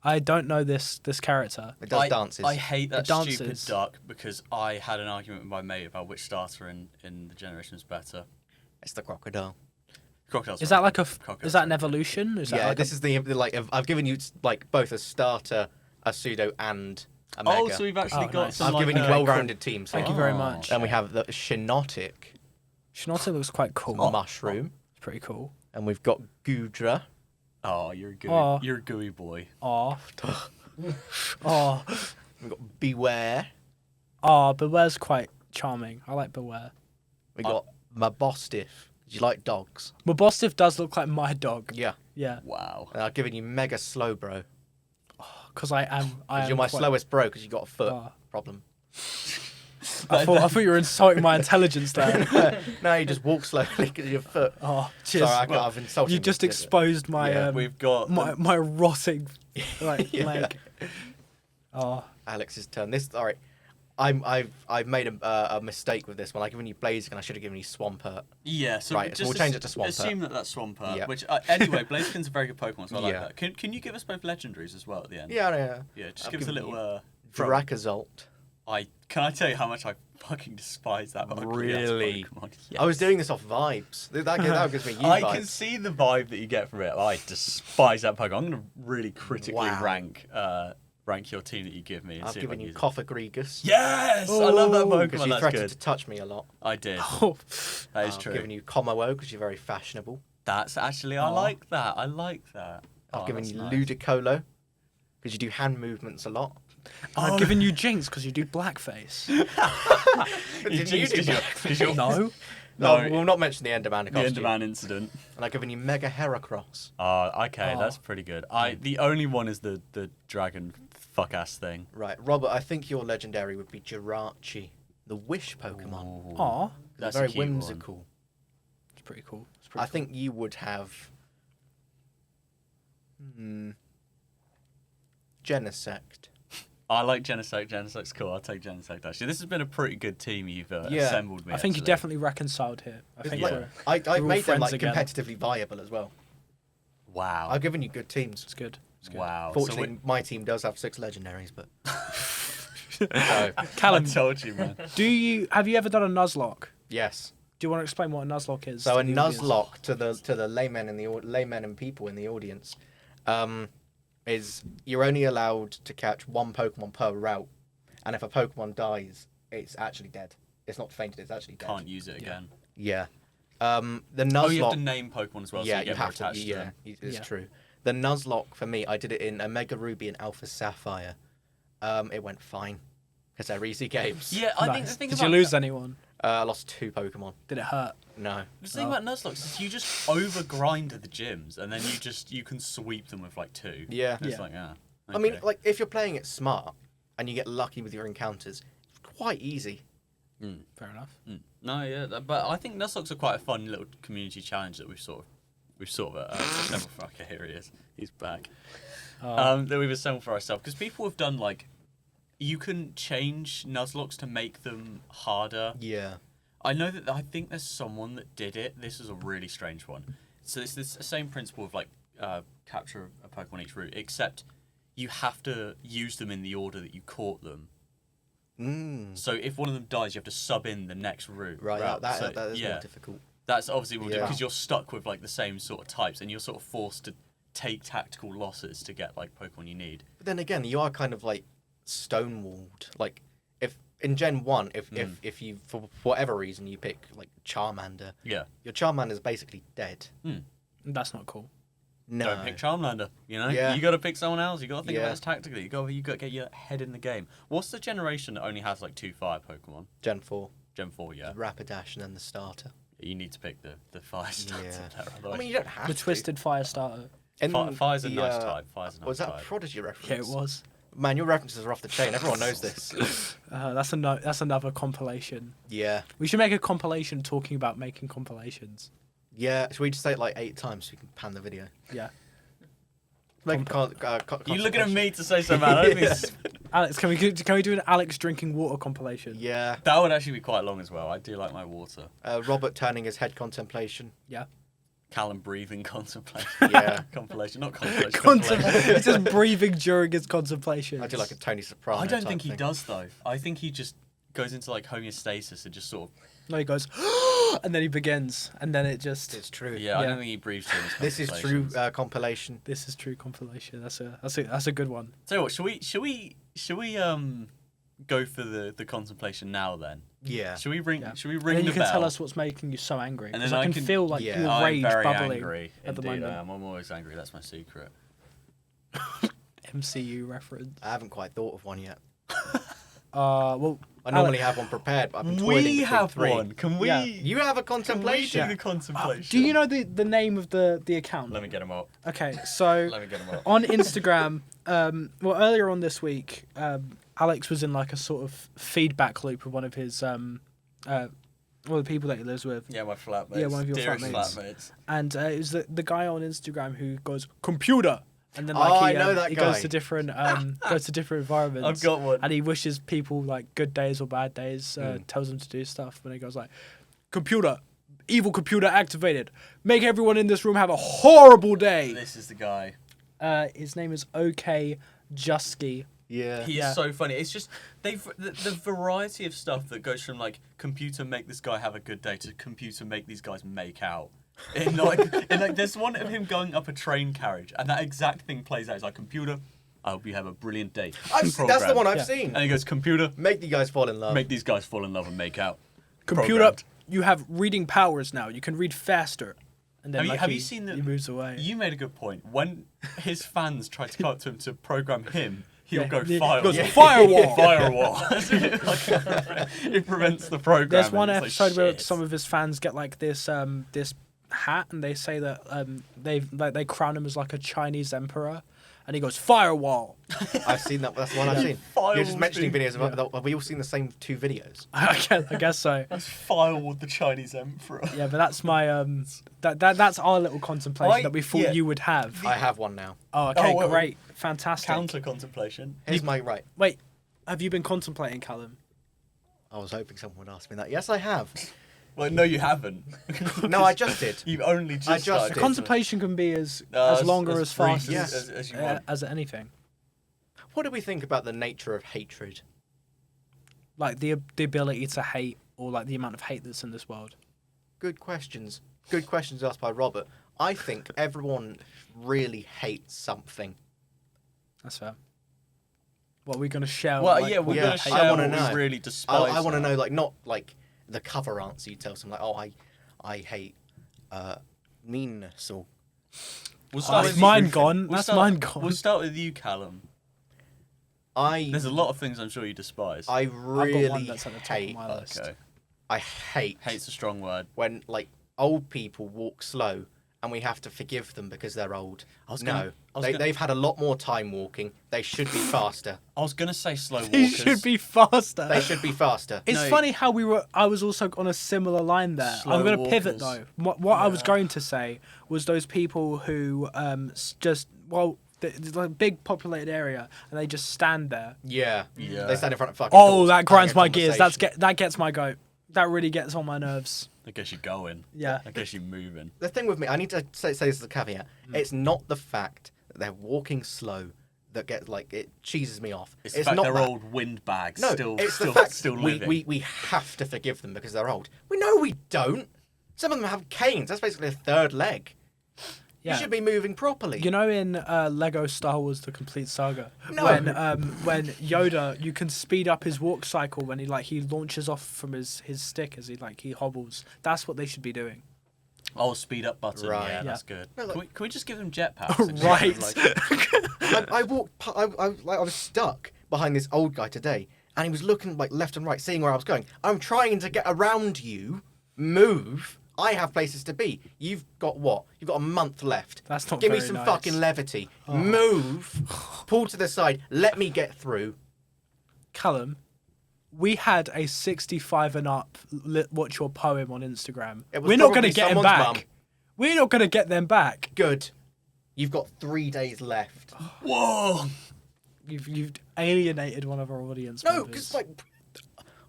I don't know this character. It does dances. I hate that It dances. stupid duck because I had an argument with my mate about which starter in the generation was better. It's the crocodile. Crocodile's Is right. that like Crocodile's is that an right. evolution? Is that Yeah. like This is the like. I've given you like both a starter, a pseudo, and a mega. Oh, so we've actually Oh, got nice. some. I've like, given you uh, well-rounded teams. Thank here. you very Oh. much. Then we have the Shinotic Shinote looks quite cool. mushroom, It's pretty cool. and we've got Gudra. Oh, you're a gooey. Oh. You're a gooey boy. Aw. Aw. We've got Beware. Aw, Beware's quite charming. I like Beware. We got Mabostiff. Do you like dogs? Mabostiff does look like my dog. Yeah. Yeah. Wow. And I've given you Mega Slowbro. Because I am. You're my quite- slowest bro because you got a foot Oh. problem. I thought you were insulting my intelligence there. No, you just walk slowly because of your foot. Oh, cheers. Sorry, I've insulted You just exposed my Yeah, We've got. my rotting like Yeah. leg. Oh, Alex's turn. This all right. I've made a mistake with this one. I've given you Blaziken. I should have given you Swampert. Yeah, so Right, just we'll change it to Swampert. Assume that that's Swampert. Yeah. Which anyway, Blaziken's a very good Pokemon, so I like Yeah. that. Can you give us both legendaries as well at the end? Yeah, yeah. Yeah, just I've give us a given little. you throw. Dracazolt. Can I tell you how much I fucking despise that ugly-ass Really? Pokemon? I was Yes. doing this off vibes. That gives me you I vibes. can see the vibe that you get from it. I despise that Pokemon. I'm gonna really critically Wow. rank your team that you give me. And I've see if I given can you use it. Cofagrigus. Yes, I love that Oh, Because Pokemon. you That's threatened good. to touch me a lot. I did. oh. That is I've true. given you Komodo because you're very fashionable. That's actually I Aw. like that. I like that. I've Oh, given that's you nice. Ludicolo because you do hand movements a lot. I've Oh. given you Jinx because you do blackface. You Didn't jinxed do your- blackface? your- No. No, No, we'll not mention the Enderman the costume. Enderman incident. And I've given you Mega Heracross. Okay, Oh. that's pretty good. The only one is the dragon fuck ass thing. Right, Robert, I think your legendary would be Jirachi, the Wish Pokemon. Ooh. Aw, That's Very a cute one. whimsical. it's pretty cool. It's I pretty think you would have. Genesect. I like Genesect. Genesect's cool. I'll take Genesect actually. This has been a pretty good team you've Yeah. assembled me. cool. I think you actually. definitely reconciled here. I It's think like- we're- I all made them like friends again. competitively viable as well. Wow. I've given you good teams. it's good. It's good. Wow. Fortunately, my team does have 6 legendaries, but I Callum, told you, man. have you ever done a Nuzlocke? yes. Do you want to explain what a Nuzlocke is? So to a the audience? Nuzlocke to the laymen and people in the audience, is you're only allowed to catch one Pokemon per route, and if a Pokemon dies, it's actually dead. It's not fainted. It's actually dead. Can't use it again. Yeah. The Nuzlocke. Oh, you have to name Pokemon as well, yeah, so you get you more have to. attached to Yeah, them. it's Yeah. true. The Nuzlocke for me, I did it in Omega Ruby and Alpha Sapphire. It went fine because they're easy games. Yeah, I think Nice. the thing Did about you lose anyone? I lost 2 Pokemon. Did it hurt? No. The thing about Nuzlocke is you just over-grind the gyms, and then you can sweep them with like 2. Yeah. And it's Yeah. like, okay. I mean, like, if you're playing it smart and you get lucky with your encounters, it's quite easy. Fair enough. No, yeah, but I think Nuzlocke's are quite a fun little community challenge that we've sort of assembled for. Okay, here he is. He's back. That we've assembled for ourselves because people have done like, you can change Nuzlocks to make them harder. Yeah. I think there's someone that did it. This is a really strange one. So it's the same principle of like capture a Pokemon each route, except you have to use them in the order that you caught them. So if one of them dies, you have to sub in the next route. Right, that So, is more difficult. That's obviously more difficult Yeah. because you're stuck with like the same sort of types, and you're sort of forced to take tactical losses to get like Pokemon you need. But then again, you are kind of like stonewalled. Like, if in Gen 1, if you, for whatever reason, you pick like Charmander, Yeah. your Charmander's basically dead. That's not cool. No. Don't pick Charmander. You know, Yeah. you got to pick someone else. You got to think Yeah. about this tactically. You got to get your head in the game. What's the generation that only has like 2 fire Pokemon? Gen 4. Gen 4, yeah. Rapidash and then the starter. You need to pick the fire starter. Yeah. there, I otherwise- mean, you don't have The to. Twisted Fire Starter. And Fire's a the, nice type. Fire's a nice Was that type. a Prodigy reference? Yeah, it was. Man, your references are off the chain. Everyone knows this. That's another compilation. Yeah. We should make a compilation talking about making compilations. Yeah. Should we just say it like 8 times so we can pan the video? Yeah. Make You looking at me to say something? I don't think it's- Alex, can we do an Alex drinking water compilation? Yeah. that would actually be quite long as well. I do like my water. Robert turning his head contemplation. Yeah. Callum breathing contemplation. Yeah. Compilation, not contemplation. He's just breathing during his contemplation. I do like a Tony Soprano. I don't type think he thing. does though. I think he just goes into like homeostasis and just sort of. No, he goes, and then he begins, and then it just. It's true. Yeah, I Yeah. don't think he breathes during his This is true contemplations. compilation. This is true compilation. That's a good one. Tell you what, should we go for the contemplation now then? Yeah. Should we ring? Yeah. Should we And ring then the you can bell? tell us what's making you so angry. And Because then I I can can- feel like Yeah. your I'm rage very bubbling angry. at the Indeed, moment. I am. I'm always angry. That's my secret. MCU reference. I haven't quite thought of one yet. Well, I normally have one prepared, but I've been toiling We between have 3. one. Can we? Yeah. You have a Can we contemplation. do the contemplation? do you know the name of the account? Let me get him up. Okay, so Let me get him up. on Instagram, well, earlier on this week, Alex was in like a sort of feedback loop with one of his one of the people that he lives with, Yeah, my flatmates. Yeah, one of your Dearest flatmates. flatmates. and it was the guy on Instagram who goes computer, and then Oh, like I know that he guy. goes to different environments. I've got one. And he wishes people like good days or bad days, tells them to do stuff. When he goes like, computer, evil computer activated, make everyone in this room have a horrible day. This is the guy. His name is OK Jusky. Yeah. He Yeah. is so funny. It's just the variety of stuff that goes from like computer make this guy have a good day to computer make these guys make out. In like there's one of him going up a train carriage and that exact thing plays out. It's like computer, I hope you have a brilliant day. That's the Programmed. one I've Yeah. seen. And he goes computer, Make the guys fall in love. make these guys fall in love and make out. Computer, Programmed. you have reading powers now. You can read faster. And then Have he you seen he moves away. You made a good point. When his fans try to come up to him to program him, he'll Yeah. go He firewall. goes, "Firewall!" Firewall. It prevents the program. There's one It's like, episode where shit. some of his fans get like this hat, and they say that they crown him as like a Chinese emperor, and he goes firewall. I've seen that. That's the one I've seen. Firewall's You're just mentioning been- videos about that. Have we all seen the same 2 videos? I guess so. That's firewall the Chinese emperor. Yeah, but that's my that's our little contemplation that we thought yeah. you would have. I have one now. Oh, okay, Oh, wait, great, fantastic. Counter contemplation. Here's my right. Wait, have you been contemplating, Callum? I was hoping someone would ask me that. Yes, I have. Well, no, you haven't. No, I just did. You've only just. I just started. did. Contemplation can be as As- long or as as fast brief as- as you want. as anything. What do we think about the nature of hatred? Like the ability to hate, or like the amount of hate that's in this world. Good questions. Good questions asked by Robert. I think everyone really hates something. That's fair. What are we gonna share? Well, like, yeah, we're what gonna we hate? I share wanna what know. we really despise. I want to now. know, like, not like the cover answer. You tell someone, like, oh, I hate meanness or. We'll Oh, that's with mine you. gone. We'll That's start- mine gone. We'll start with you, Callum. I There's a lot of things I'm sure you despise. I I've got one really that's at the top of hate my list. Okay. I hate Hate's a strong word. when like old people walk slow and we have to forgive them because they're old. They've had a lot more time walking. They should be faster. I was gonna say slow walkers. He should be faster. They should be faster. It's No. funny how I was also on a similar line there. Slow I'm going to pivot walkers. though. What I was going to say was those people who there's like a big populated area and they just stand there. Yeah. Yeah. They stand in front of fucking Oh, doors, that grinds having a my gears. conversation. That gets my goat. That really gets on my nerves. I guess you're going. Yeah. I guess you're moving. The thing with me, I need to say this as a caveat. It's not the fact that they're walking slow that gets like it cheeses me off. It's the fact not they're that. old windbags No, still it's the fact living. we have to forgive them because they're old. We don't. Some of them have canes. That's basically a third leg. Yeah. You should be moving properly. You know, in Lego Star Wars: The Complete Saga, No. when Yoda, you can speed up his walk cycle when he launches off from his stick as he hobbles. That's what they should be doing. Oh, speed up button. Right. Yeah, Yeah. that's good. No, like- Can we just give them jetpacks? and just Right. have, I walked. I was stuck behind this old guy today, and he was looking like left and right, seeing where I was going. I'm trying to get around you. Move. I have places to be. You've got what? You've got a month left. That's not Give me very some nice. fucking levity. Oh. Move. Pull to the side. Let me get through. Callum, we had a 65 and up watch your poem on Instagram. It was We're not going probably to get him someone's back. mum. We're not going to get them back. Good. You've got 3 days left. Whoa! You've alienated one of our audience No, members. because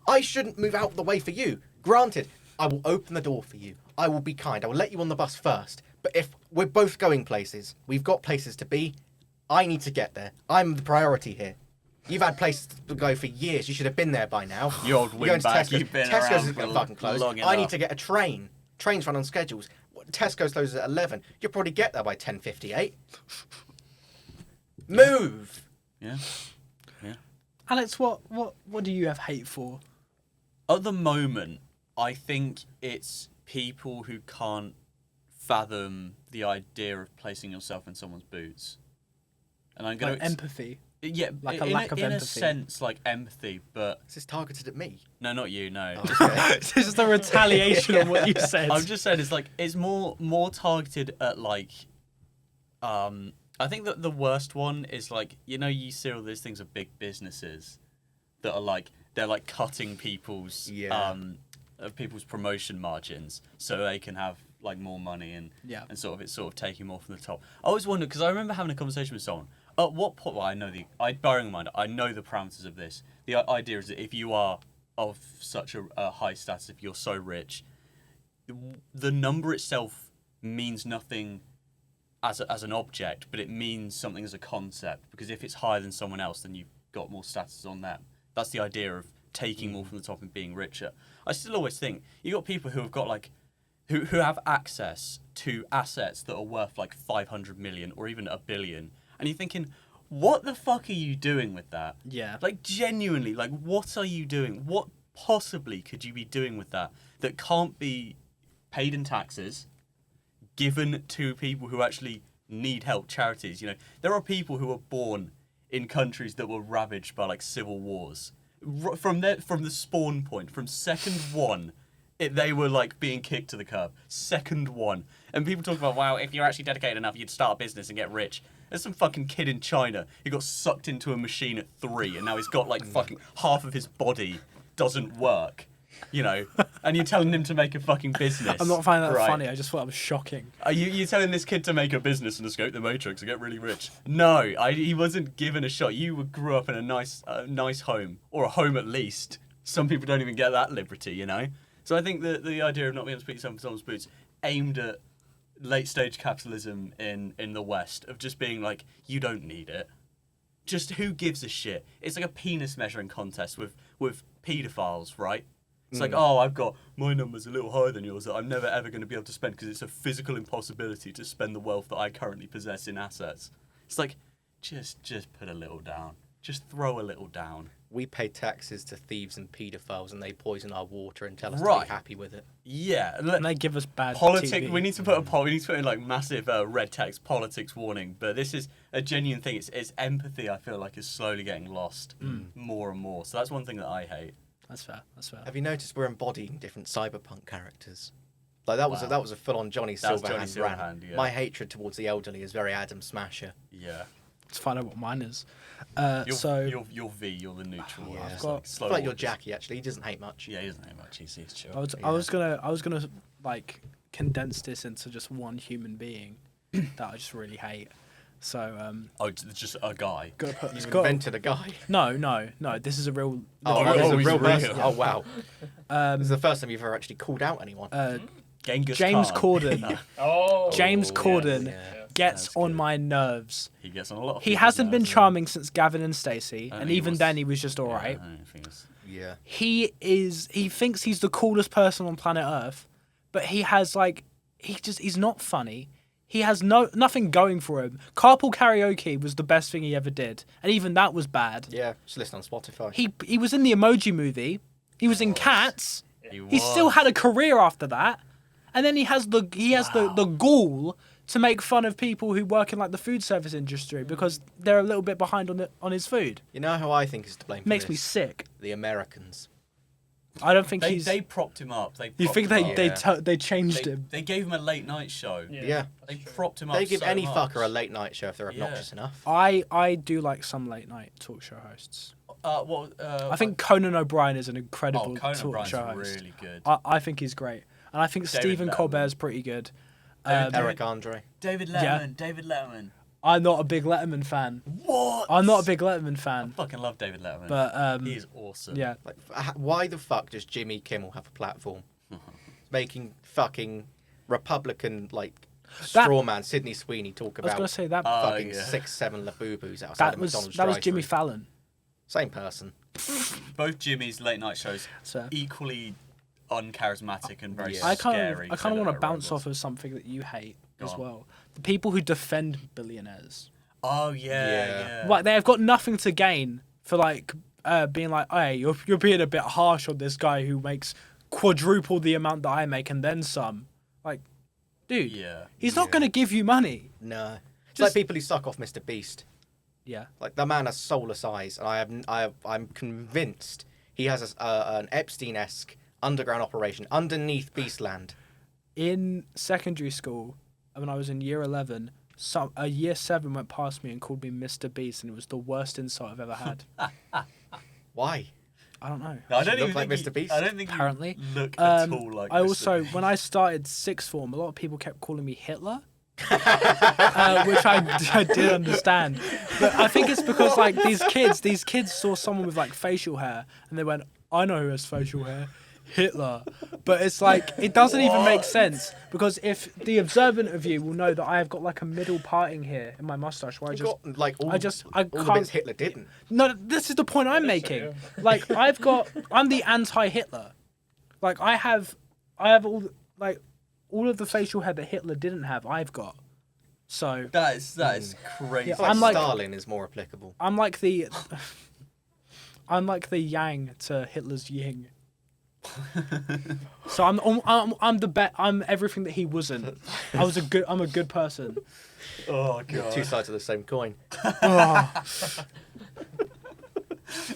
I shouldn't move out of the way for you. Granted, I will open the door for you. I will be kind. I will let you on the bus first. But if we're both going places, we've got places to be, I need to get there. I'm the priority here. You've had places to go for years. You should have been there by now. You old You're going to windbag, Tesco's. you've been Tesco's around isn't going for to fucking close. long I need enough. to get a train. Trains run on schedules. Tesco's closes at 11. You'll probably get there by 10:58. Move. Yeah. Alex, what do you have hate for? At the moment, I think it's people who can't fathom the idea of placing yourself in someone's boots. And I'm going Like empathy. yeah, like a in lack of in a empathy. sense, like empathy, but This is targeted at me. no, not you, no. Okay. This is the retaliation on what you said. I'm just saying it's more targeted at like I think that the worst one is like you see all those things of big businesses that are like they're like cutting people's Yeah. people's promotion margins so they can have like more money and Yeah. and it's sort of taking more from the top. I always wondered because I remember having a conversation with someone. At what point? Well, bearing in mind I know the parameters of this. The idea is that if you are of such a high status, if you're so rich, the number itself means nothing as an object, but it means something as a concept. Because if it's higher than someone else, then you've got more status on them. That's the idea of taking more from the top and being richer. I still always think you got people who have got like who have access to assets that are worth like 500 million or even $1 billion, and you're thinking, what the fuck are you doing with that? Yeah. Like genuinely, like what are you doing? What possibly could you be doing with that can't be paid in taxes, given to people who actually need help, charities? There are people who were born in countries that were ravaged by like civil wars. From the spawn point, from second one, they were like being kicked to the curb. Second one. And people talk about, wow, if you're actually dedicated enough, you'd start a business and get rich. There's some fucking kid in China who got sucked into a machine at 3 and now he's got like fucking half of his body doesn't work. And you're telling him to make a fucking business. I'm not finding that right? funny. I just thought it was shocking. Are you're telling this kid to make a business and escape the Matrix and get really rich? No, he wasn't given a shot. You grew up in a nice home, or a home at least. Some people don't even get that liberty, So I think the idea of not being able to speak someone's boots aimed at late stage capitalism in the West of just being like, you don't need it. Just who gives a shit? It's like a penis measuring contest with paedophiles, right? It's like, oh, I've got my number's a little higher than yours that I'm never ever going to be able to spend because it's a physical impossibility to spend the wealth that I currently possess in assets. It's like, just put a little down. Just throw a little down. We pay taxes to thieves and paedophiles, and they poison our water and tell us to Right. be happy with it. Yeah. And they give us bad Politics. TV. We need to put in like massive red text politics warning. But this is a genuine thing. It's empathy. I feel like is slowly getting lost more and more. So that's one thing that I hate. That's fair. That's fair. Have you noticed we're embodying different cyberpunk characters? Like that was Wow. that was a full-on Johnny That was Johnny Silverhand rant. Silverhand, yeah. My hatred towards the elderly is very Adam Smasher. Yeah. Let's find out what mine is. You're V. You're the neutral. Yeah. It's I've got- slow I feel like you're orders. Jackie. Actually, he doesn't hate much. Yeah, he doesn't hate much. He's chill. I was gonna like condense this into just one human being that I just really hate. So Oh, just a guy. gotta put, You it's got invented a guy. no. This is a real. Oh, Oh, he's a he's real real. person. Oh wow. This is Um, the first time you've ever actually called out anyone. Genghis James Khan. Corden. Oh. James Corden yeah. gets That's on good. my nerves. He gets on a lot of He people's hasn't been nerves, charming since Gavin and Stacey, I and think he even was- then he was just Yeah, alright. I don't think it's- Yeah. He thinks he's the coolest person on planet Earth, but he has he's not funny. He has nothing going for him. Carpool Karaoke was the best thing he ever did, and even that was bad. Yeah. Just listen on Spotify. He was in the Emoji Movie. He was in Cats. He was. still had a career after that, and then he has the gall to make fun of people who work in like the food service industry because they're a little bit behind on his food. You know who I think is to blame for Makes this? me sick. The Americans. I don't think They propped him up. You think they Yeah. they changed him? They gave him a late night show. Yeah. They propped him up. They give so any much. fucker a late night show if they're Yeah. obnoxious enough. I do like some late night talk show hosts. I think Conan O'Brien is an incredible Conan talk O'Brien's show host. really good. I think he's great, and I think David Stephen Letterman. Colbert's pretty good. David- Eric Andre. David Yeah. Letterman. David Letterman. I'm not a big Letterman fan. What? I'm not a big Letterman I fan, fucking love David Letterman. but he is awesome. yeah. Like, why the fuck does Jimmy Kimmel have a platform? Making fucking Republican straw man Sydney Sweeney talk I was about gonna say that fucking yeah. 6-7 Labubu's outside that of was McDonald's that was Jimmy drive-thru. Fallon. Same person. Both Jimmy's late night shows So equally uncharismatic and very Yeah. I scary. kind of want to bounce off of something that you hate Go as on. well. The people who defend billionaires. Oh yeah, Yeah. yeah. Like they have got nothing to gain for being like, hey, you're being a bit harsh on this guy who makes quadruple the amount that I make and then some. Like, dude, Yeah. he's not gonna give you money. No. It's Just- like people who suck off Mr. Beast. Yeah. Like the man has soulless eyes, and I'm convinced he has an Epstein-esque underground operation underneath Beastland. In secondary school, when I was in year 11, a year 7 went past me and called me Mr. Beast, and it was the worst insult I've ever had. Why? I don't know. No, I don't look even like think Mr. you- Beast? I don't think Apparently. you look at all like I Mr. also, Beast. when I started sixth form, a lot of people kept calling me Hitler, which I did understand. But I think it's because like these kids saw someone with like facial hair, and they went, "I know who has facial hair, Hitler." But it's like it doesn't even make sense because if the observant of you will know that I have got like a middle parting here in my mustache, where I You just got like all, I all the can't. bits Hitler didn't. No, this is the point I'm making. Like I'm the anti-Hitler. Like I have all of the facial hair that Hitler didn't have. I've got. So that is crazy. Yeah, I feel like I'm like- Stalin is more applicable. I'm like the yang to Hitler's yin. So I'm the bet. I'm everything that he wasn't. I'm a good person. Oh god. Two sides of the same coin.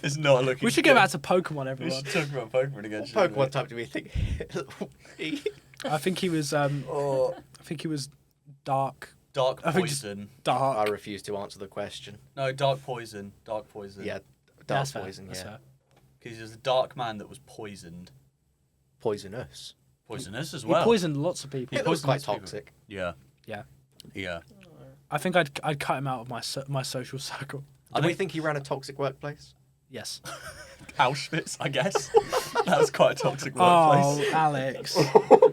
It's not looking. We should go back to Pokemon, We everyone. should talk about Pokemon again. shouldn't Pokemon we? type do we think? I think he was. I think he was dark. Dark I think just- poison. I Dark. refuse to answer the question. No, dark poison. Dark poison. Yeah, dark That's fair, poison. that's Yeah, fair. Because he was a dark man that was poisoned. poisonous. Poisonous as He well. poisoned lots of people. He It was poisoned quite lots of people. toxic. Yeah. Yeah. Yeah. I think I'd cut him out of my social circle. Do we think he ran a toxic workplace? Yes. Auschwitz, I guess. That was quite a toxic Oh, workplace. Alex.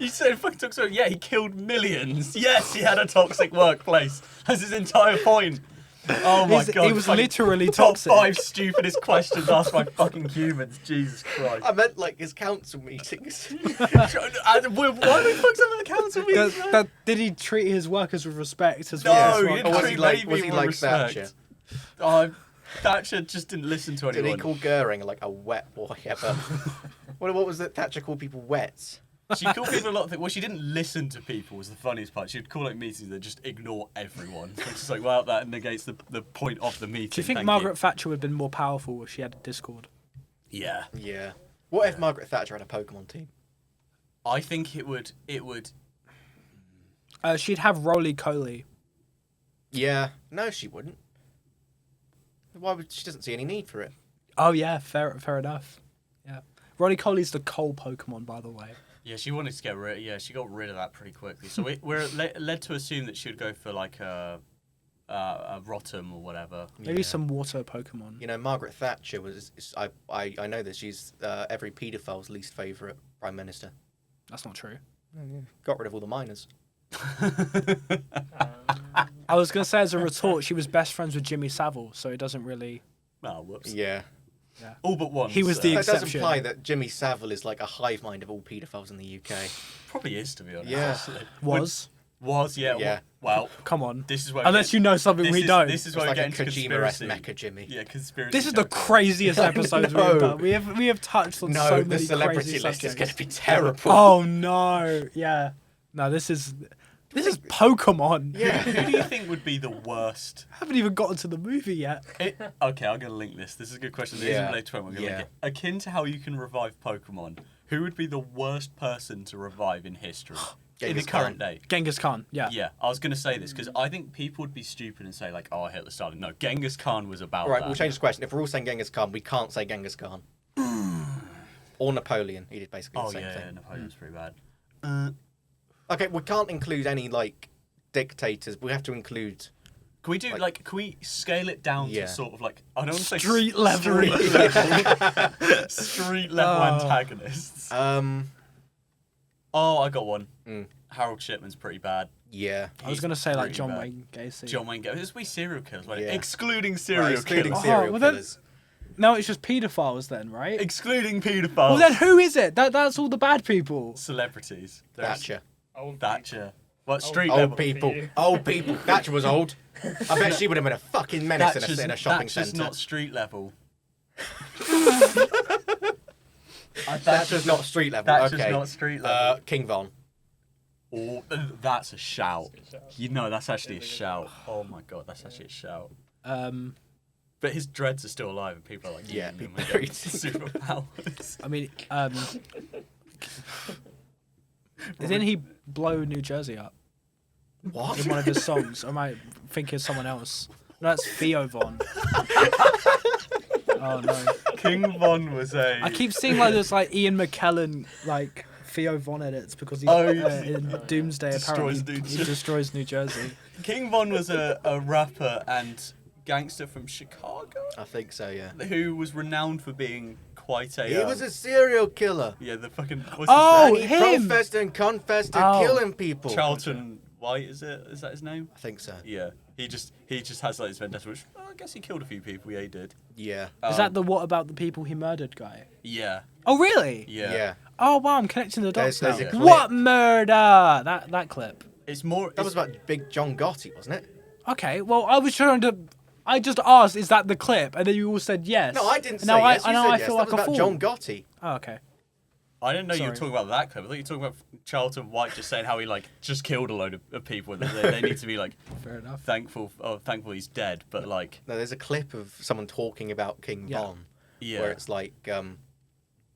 You said fucking toxic. Yeah, he killed millions. Yes, he had a toxic workplace. That's his entire point. Oh my god. He was fucking literally top toxic. 5 stupidest questions asked by fucking humans. Jesus Christ. I meant like his council meetings. Why the fuck's up with the council meeting? Did he treat his workers with respect as No, well? he Or didn't was treat he like- many was he people like with respect. Thatcher? Oh, Thatcher just didn't listen to Did anyone. he call Goering like a wet boy ever? what was it? Thatcher called people wets. She called people a lot of things. Well, she didn't listen to people was the funniest part. She'd call like meetings that just ignore everyone. Which is like, well, that negates the point of the meeting. Do you think Thank Margaret Thatcher would have been more powerful if she had a Discord? Yeah. Yeah. What if Margaret Thatcher had a Pokemon team? I think it would. She'd have roly-poly. Yeah. No, she wouldn't. Why would she? Doesn't see any need for it. Oh yeah, fair enough. Yeah, roly-poly's the coal Pokemon, by the way. Yeah, she wanted to get rid. Yeah, she got rid of that pretty quickly. So we're led to assume that she would go for like a Rotom or whatever. Maybe some water Pokemon. You know, Margaret Thatcher was. I know that she's every paedophile's least favourite prime minister. That's not true. Got rid of all the minors. I was gonna say as a retort, she was best friends with Jimmy Savile, so it doesn't really. Oh, whoops. Yeah. All but one. He was the That does exception. imply that Jimmy Savile is like a hive mind of all paedophiles in the UK. Probably is, to be honest. Yeah. Was. Yeah. Yeah. Well, Come on. this is where Unless you know something we don't. This is It's where we like get a into Kojima-esque conspiracy. Mecha Jimmy. Yeah, conspiracy. This is the territory. craziest episodes No. we've done. We have touched on No, so the many celebrity crazy list is subjects. going to be terrible. Oh no! Yeah, no. This is Pokemon. Yeah. Who do you think would be the worst? Haven't even gotten to the movie yet. Okay, I'm going to link this. This is a good question. This isn't Yeah. related to Pokemon. I'm gonna Yeah. link it. Akin to how you can revive Pokemon, who would be the worst person to revive in history? In the Genghis current Khan. day. Genghis Khan. Yeah. Yeah, I was going to say this because I think people would be stupid and say, like, oh, Hitler started. No, Genghis Khan was about All right, that. we'll change the question. If we're all saying Genghis Khan, we can't say Genghis Khan. Or Napoleon. He did basically Oh, the same yeah, thing. Napoleon's pretty bad. Okay, we can't include any, like, dictators. We have to include... Can we do, can we scale it down Yeah. to sort of, like, I don't want to say Street level. street level Oh. antagonists. Oh, I got one. Harold Shipman's pretty bad. Yeah. I was He's gonna say like pretty John bad. Wayne Gacy. John Wayne Gacy. This we serial killers, right? Yeah. Excluding serial Right, excluding killers. serial well then- killers. No, it's just paedophiles then, right? Excluding paedophiles. Well then, who is it? That's all the bad people. Celebrities. There's Thatcher. Thatcher. What street Old level? people. Old people. Thatcher was old. I bet she would have been a fucking menace in a shopping Thatcher's centre. not street level. Thatcher's not street level. Thatcher's okay. not street level. King Von. Oh, that's a shout. You know, that's actually a shout. Oh my god, that's actually a shout. But his dreads are still alive, and people are like, Yeah, "Mm, people my are God, eating superpowers." I mean, didn't he blow New Jersey up What? in one of his songs? Or am I thinking of someone else? No, that's Theo Von. Oh no! King Von was a. I keep seeing like there's like Ian McKellen like Theo Von edits because he in Doomsday Destroys apparently Doomsday. he destroys New Jersey. King Von was a rapper and gangster from Chicago I think so, yeah. who was renowned for being quite a. He was a serial killer. Yeah, the fucking. What's Oh, his And he him! professed and confessed to Oh. killing people. name? Charlton White, is it? Is that his name? I think so. Yeah. He just has like this vendetta, which I guess he killed a few people. Yeah, he did. Yeah. Is that the what about the people he murdered guy? Yeah. Oh really? Yeah. Yeah. Oh wow, I'm connecting the dots There's now. a clip. What murder? That clip. It's more. That was about Big John Gotti, wasn't it? Okay, well I was trying to. I just asked, is that the clip? And then you all said yes. No, I didn't say Now yes. I You know said I yes. feel That like was a about fool. John Gotti. Oh, okay. I didn't know you were Sorry. talking about that clip. I thought you were talking about Charlton White just saying how he like just killed a load of people and they need to be like Fair enough. thankful he's dead. But like, No, there's a clip of someone talking about King Yeah. Von, yeah, where it's like,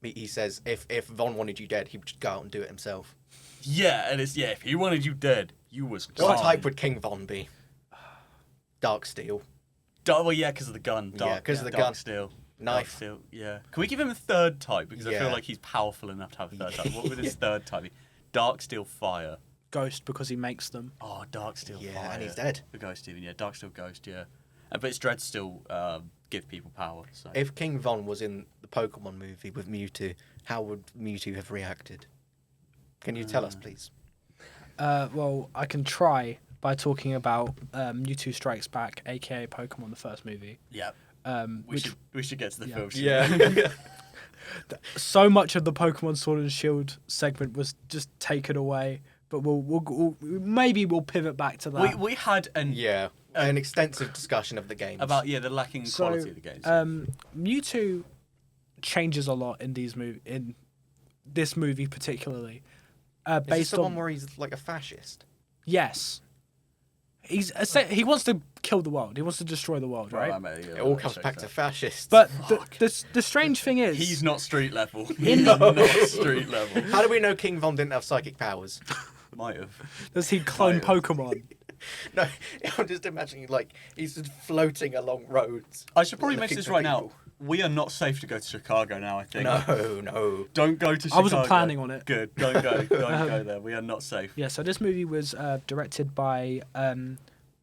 he says if Von wanted you dead, he would just go out and do it himself. yeah, and it's if he wanted you dead, you was gone. What type would King Von be? Dark steel. Well, yeah, because of the gun. Yeah, 'cause of the dark gun. steel. Knife. Dark steel, yeah. Can we give him a third type? Because I Yeah. feel like he's powerful enough to have a third type. What would his third type be? Dark steel fire. Ghost because he makes them. Oh, dark steel Yeah, fire. and he's dead. The ghost even, yeah. Dark steel ghost, yeah. But its dreads still give people power. So. If King Von was in the Pokemon movie with Mewtwo, how would Mewtwo have reacted? Can you tell us, please? Well, I can try by talking about Mewtwo Strikes Back, aka Pokemon, the first movie. Yeah. Which We should get to the Yeah. film. Yeah. so much of the Pokemon Sword and Shield segment was just taken away. But maybe we'll pivot back to that. We had Yeah. An extensive discussion of the games. about the lacking So, quality of the games. Mewtwo changes a lot in in this movie particularly. Is this Based the one on where he's like a fascist? yes, He wants to kill the world. He wants to destroy the world, right? It all comes back to fascists. But the strange thing is, he's not street level. He's not street level. How do we know King Von didn't have psychic powers? Might have. does he clone Pokemon? No, I'm just imagining he's just floating along roads. I should probably looking mention this for right now. people. We are not safe to go to Chicago now, I think. No. Don't go to Chicago. I wasn't planning on it. Good. Don't go. Don't go there. We are not safe. Yeah, so this movie was directed by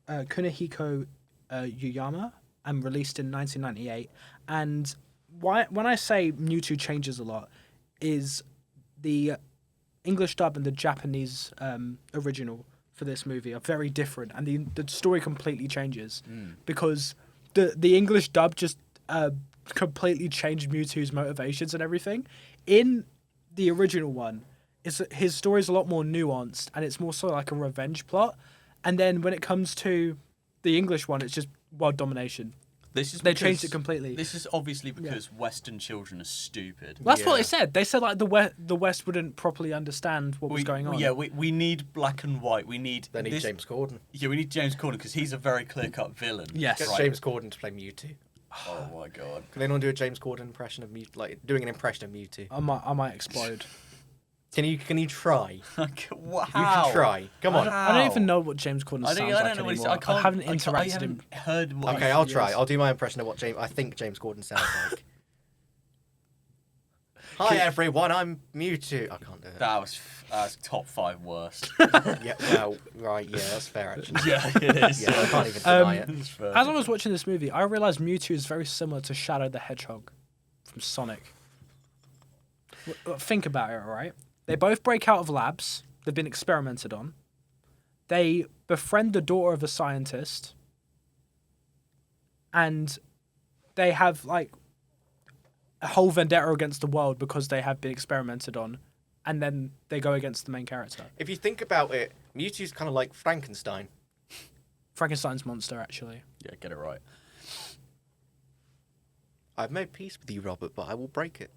Kunihiko Yuyama and released in 1998. And when I say Mewtwo changes a lot, is the English dub and the Japanese original for this movie are very different, and the story completely changes because the English dub just completely changed Mewtwo's motivations and everything. In the original one, his story is a lot more nuanced, and it's more so like a revenge plot. And then when it comes to the English one, it's just world domination. They changed it completely. This is obviously because Western children are stupid. That's what they said. They said like the West wouldn't properly understand what was going on. Yeah, we need black and white. They need James Corden. Yeah, we need James Corden because he's a very clear-cut villain. Yes. Get James Corden to play Mewtwo. Oh my god. Can anyone do a James Corden impression of Mewtwo? Like doing an impression of Mewtwo. I might explode. Can you try? How? You can try. Come on. I don't even know what James Corden sounds like I don't know what anymore. I haven't interacted I haven't heard what Okay, I'll try. I'll do my impression of what I think James Corden sounds like. Hi everyone, I'm Mewtwo. I can't do it. That was top 5 worst. Yeah, well, right, yeah, that's fair actually. Yeah, it is. Yeah, I can't even deny it. As I was watching this movie, I realised Mewtwo is very similar to Shadow the Hedgehog from Sonic. Think about it, alright? They both break out of labs. They've been experimented on. They befriend the daughter of a scientist. And they have, like, a whole vendetta against the world because they have been experimented on. And then they go against the main character. If you think about it, Mewtwo's kind of like Frankenstein. Frankenstein's monster, actually. Yeah, get it right. I've made peace with you, Robert, but I will break it.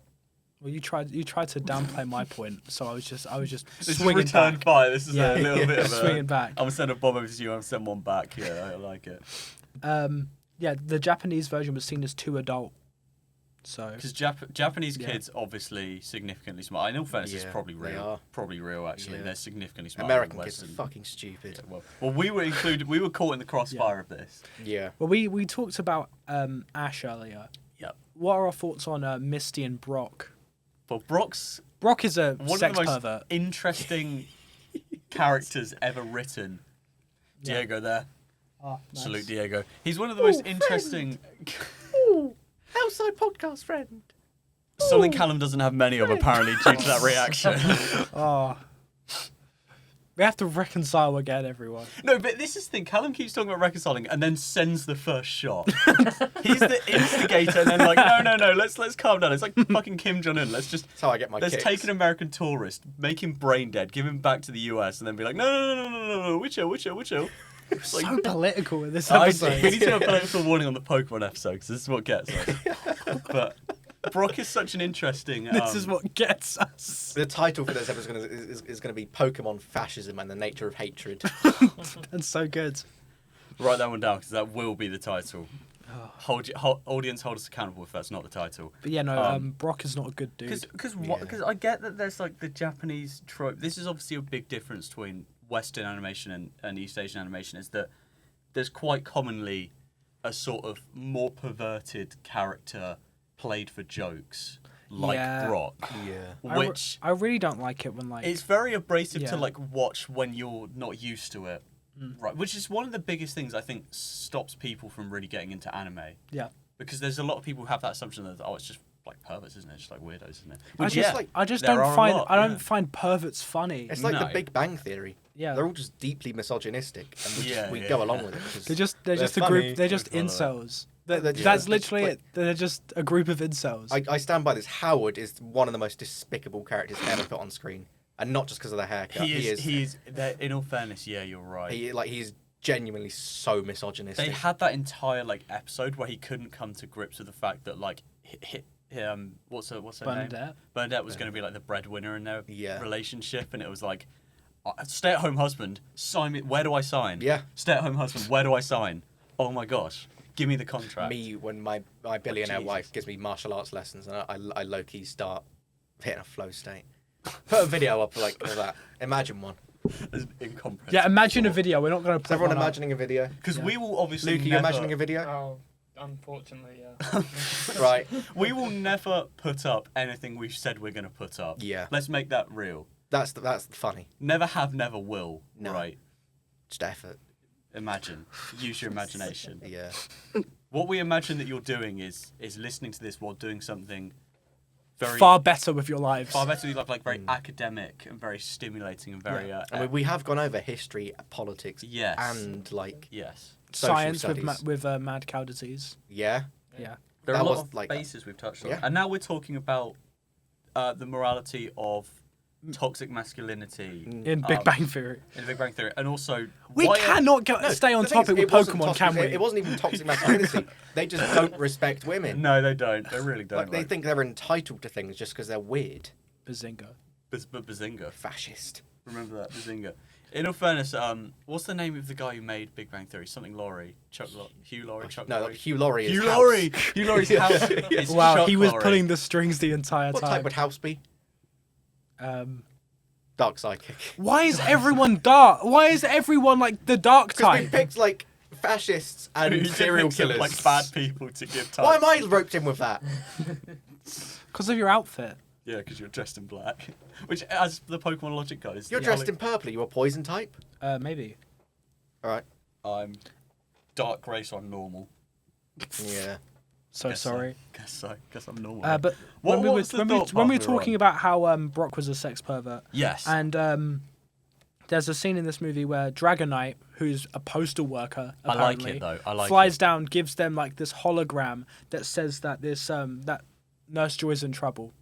Well, you tried to downplay my point, so I was just This is swinging return back. fire. This is a little bit of a Swinging back. I'm gonna send a bomb over to you. I'm gonna send one back. Yeah, I like it. Yeah, the Japanese version was seen as too adult. So Because Japanese kids obviously significantly smart. In all fairness, it's Yeah, probably they real. are. Probably real, actually. Yeah. They're significantly smarter American than kids are Western. fucking stupid. Yeah, well, we were included. We were caught in the crossfire of this. Yeah. well, we talked about Ash earlier. Yep. What are our thoughts on Misty and Brock? Well, Brock's Brock is a one sex of the most pervert. interesting characters ever written. Yeah. Diego there. Oh, nice. Salute Diego. He's one of the most friend. interesting. Ooh, outside podcast friend. Something Callum doesn't have many of, apparently, due to that reaction. Oh. We have to reconcile again, everyone. No, but this is the thing. Callum keeps talking about reconciling and then sends the first shot. He's the instigator, and then like, no, let's calm down. It's like fucking Kim Jong-un. Let's That's how I get my let's kicks. take an American tourist, make him brain dead, give him back to the US, and then be like, no, Wicho. It's like, So political in this we episode. need to have a political warning on the Pokemon episode because this is what gets us. But Brock is such an interesting. This is what gets us. The title for this episode is going to be Pokemon Fascism and the Nature of Hatred. That's so good. Write that one down because that will be the title. Audience, hold us accountable if that's not the title. But yeah, no, Brock is not a good dude. Because Yeah. I get that there's like the Japanese trope. This is obviously a big difference between Western animation and East Asian animation. Is that there's quite commonly a sort of more perverted character played for jokes, like Yeah. Brock. Yeah. Which I really don't like it when like it's very abrasive Yeah. to like watch when you're not used to it. Right, which is one of the biggest things I think stops people from really getting into anime. yeah. Because there's a lot of people who have that assumption that it's just like perverts, isn't it? Just like weirdos, isn't it? I Which, just yeah, like I just there don't are a find lot, I don't yeah. find perverts funny. It's like No. the Big Bang Theory. Yeah. They're all just deeply misogynistic, and we Yeah. go along with it. 'cause They're just a funny. group. They're just Good follow. incels. They're That's just- literally like- it. They're just a group of incels. I stand by this. Howard is one of the most despicable characters ever put on screen, and not just because of the haircut. He is. In all fairness, yeah, you're right. He's genuinely so misogynistic. They had that entire like episode where he couldn't come to grips with the fact that like what's her name? Bernadette. Bernadette was going to be like the breadwinner in their Yeah. relationship, and it was like, Stay-at-home husband, sign me. Where do I sign? Yeah. Stay-at-home husband, where do I sign? Oh my gosh, give me the contract. Me, when my billionaire Jesus. wife gives me martial arts lessons, and I low-key start hitting a flow state. Put a video up like of that. Imagine one. It's incomprehensible. Yeah, imagine a video. We're not going to Is put everyone one up. imagining a video? Because Yeah. we will obviously Luke, are you never... imagining a video? Oh, unfortunately, yeah. Right. We will never put up anything we've said we're going to put up. Yeah. Let's make that real. That's funny. Never have, never will. No. Right. Just effort. Imagine. Use your imagination. Yeah. What we imagine that you're doing is listening to this while doing something very Far better with your lives. far better, like very academic and very stimulating and very I mean, we have gone over history, politics, Yes. and like yes. social Science studies. with mad cow disease. Yeah. Yeah. There are That a lot was of like- bases we've touched on, Yeah. and now we're talking about the morality of toxic masculinity In Big Bang Theory. in Big Bang Theory, and also We why- cannot stay on The thing is, topic with it wasn't Pokemon, can we? It wasn't even toxic masculinity. They just don't respect women. No, they don't. They really don't. Like, they think they're entitled to things just because they're weird. Bazinga. But Bazinga. Fascist. Remember that, Bazinga. In all fairness, what's the name of the guy who made Big Bang Theory? Something Laurie. Hugh Laurie? Chuck No, Laurie? Hugh Laurie is Hugh House. Laurie! Hugh Laurie's house is Wow, Chuck he was Lorre. pulling the strings the entire What type time. would House be? Dark psychic. Why is everyone dark? Why is everyone like the dark Because we type? picked like fascists Who and did serial mix up, killers. like bad people to give time. Why am I roped in with that? Because of your outfit. Yeah, because you're dressed in black. Which, as the Pokemon logic goes... You're dressed in purple. Are you a poison type? Maybe. All right. I'm dark grey, so I'm normal. Yeah. So Guess sorry. Guess I'm normal. But What- when we what were was the when thought we were path we were talking on? about how Brock was a sex pervert, Yes. and there's a scene in this movie where Dragonite, who's a postal worker, I like apparently, it, though. I like flies it. down, gives them like this hologram that says that this that Nurse Joy's in trouble,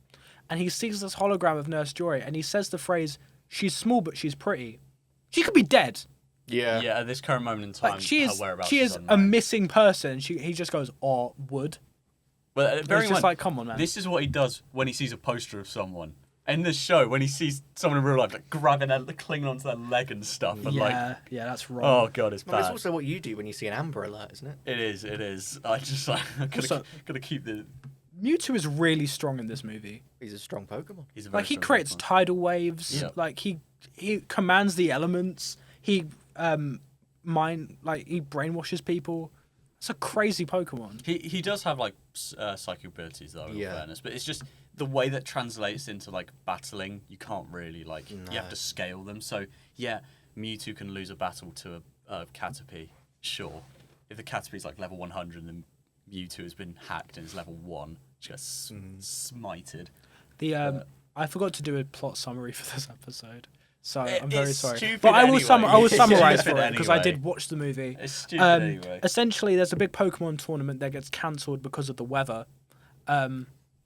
and he sees this hologram of Nurse Joy, and he says the phrase, "She's small but she's pretty." She could be dead. Yeah. Yeah, at this current moment in time, Like she her is, whereabouts she is a unknown. missing person. He just goes, "Or would." But It's bearing in just mind, like, come on, man. this is what he does when he sees a poster of someone. In this show, when he sees someone in real life, like grabbing their, clinging onto their leg and stuff, and yeah, yeah, that's wrong. oh god, it's Well, it's bad. also what you do when you see an Amber Alert, isn't it? It is. I just like Also- gotta keep the. Mewtwo is really strong in this movie. He's a strong Pokemon. He's a very Like he strong creates Pokemon. tidal waves. Yeah. Like he commands the elements. He he brainwashes people. It's a crazy Pokemon. He does have like psychic abilities though, in Yeah. fairness, but it's just the way that translates into like battling. You can't really like you have No. to scale them. So yeah, Mewtwo can lose a battle to a Caterpie, sure. If the Caterpie's like level 100 and Mewtwo has been hacked and is level 1, she gets smited. The I forgot to do a plot summary for this episode, so I'm very It's sorry. stupid But I will anyway. I will It's summarize for stupid it because I anyway. did watch the movie. It's stupid anyway. Essentially, there's a big Pokemon tournament that gets cancelled because of the weather.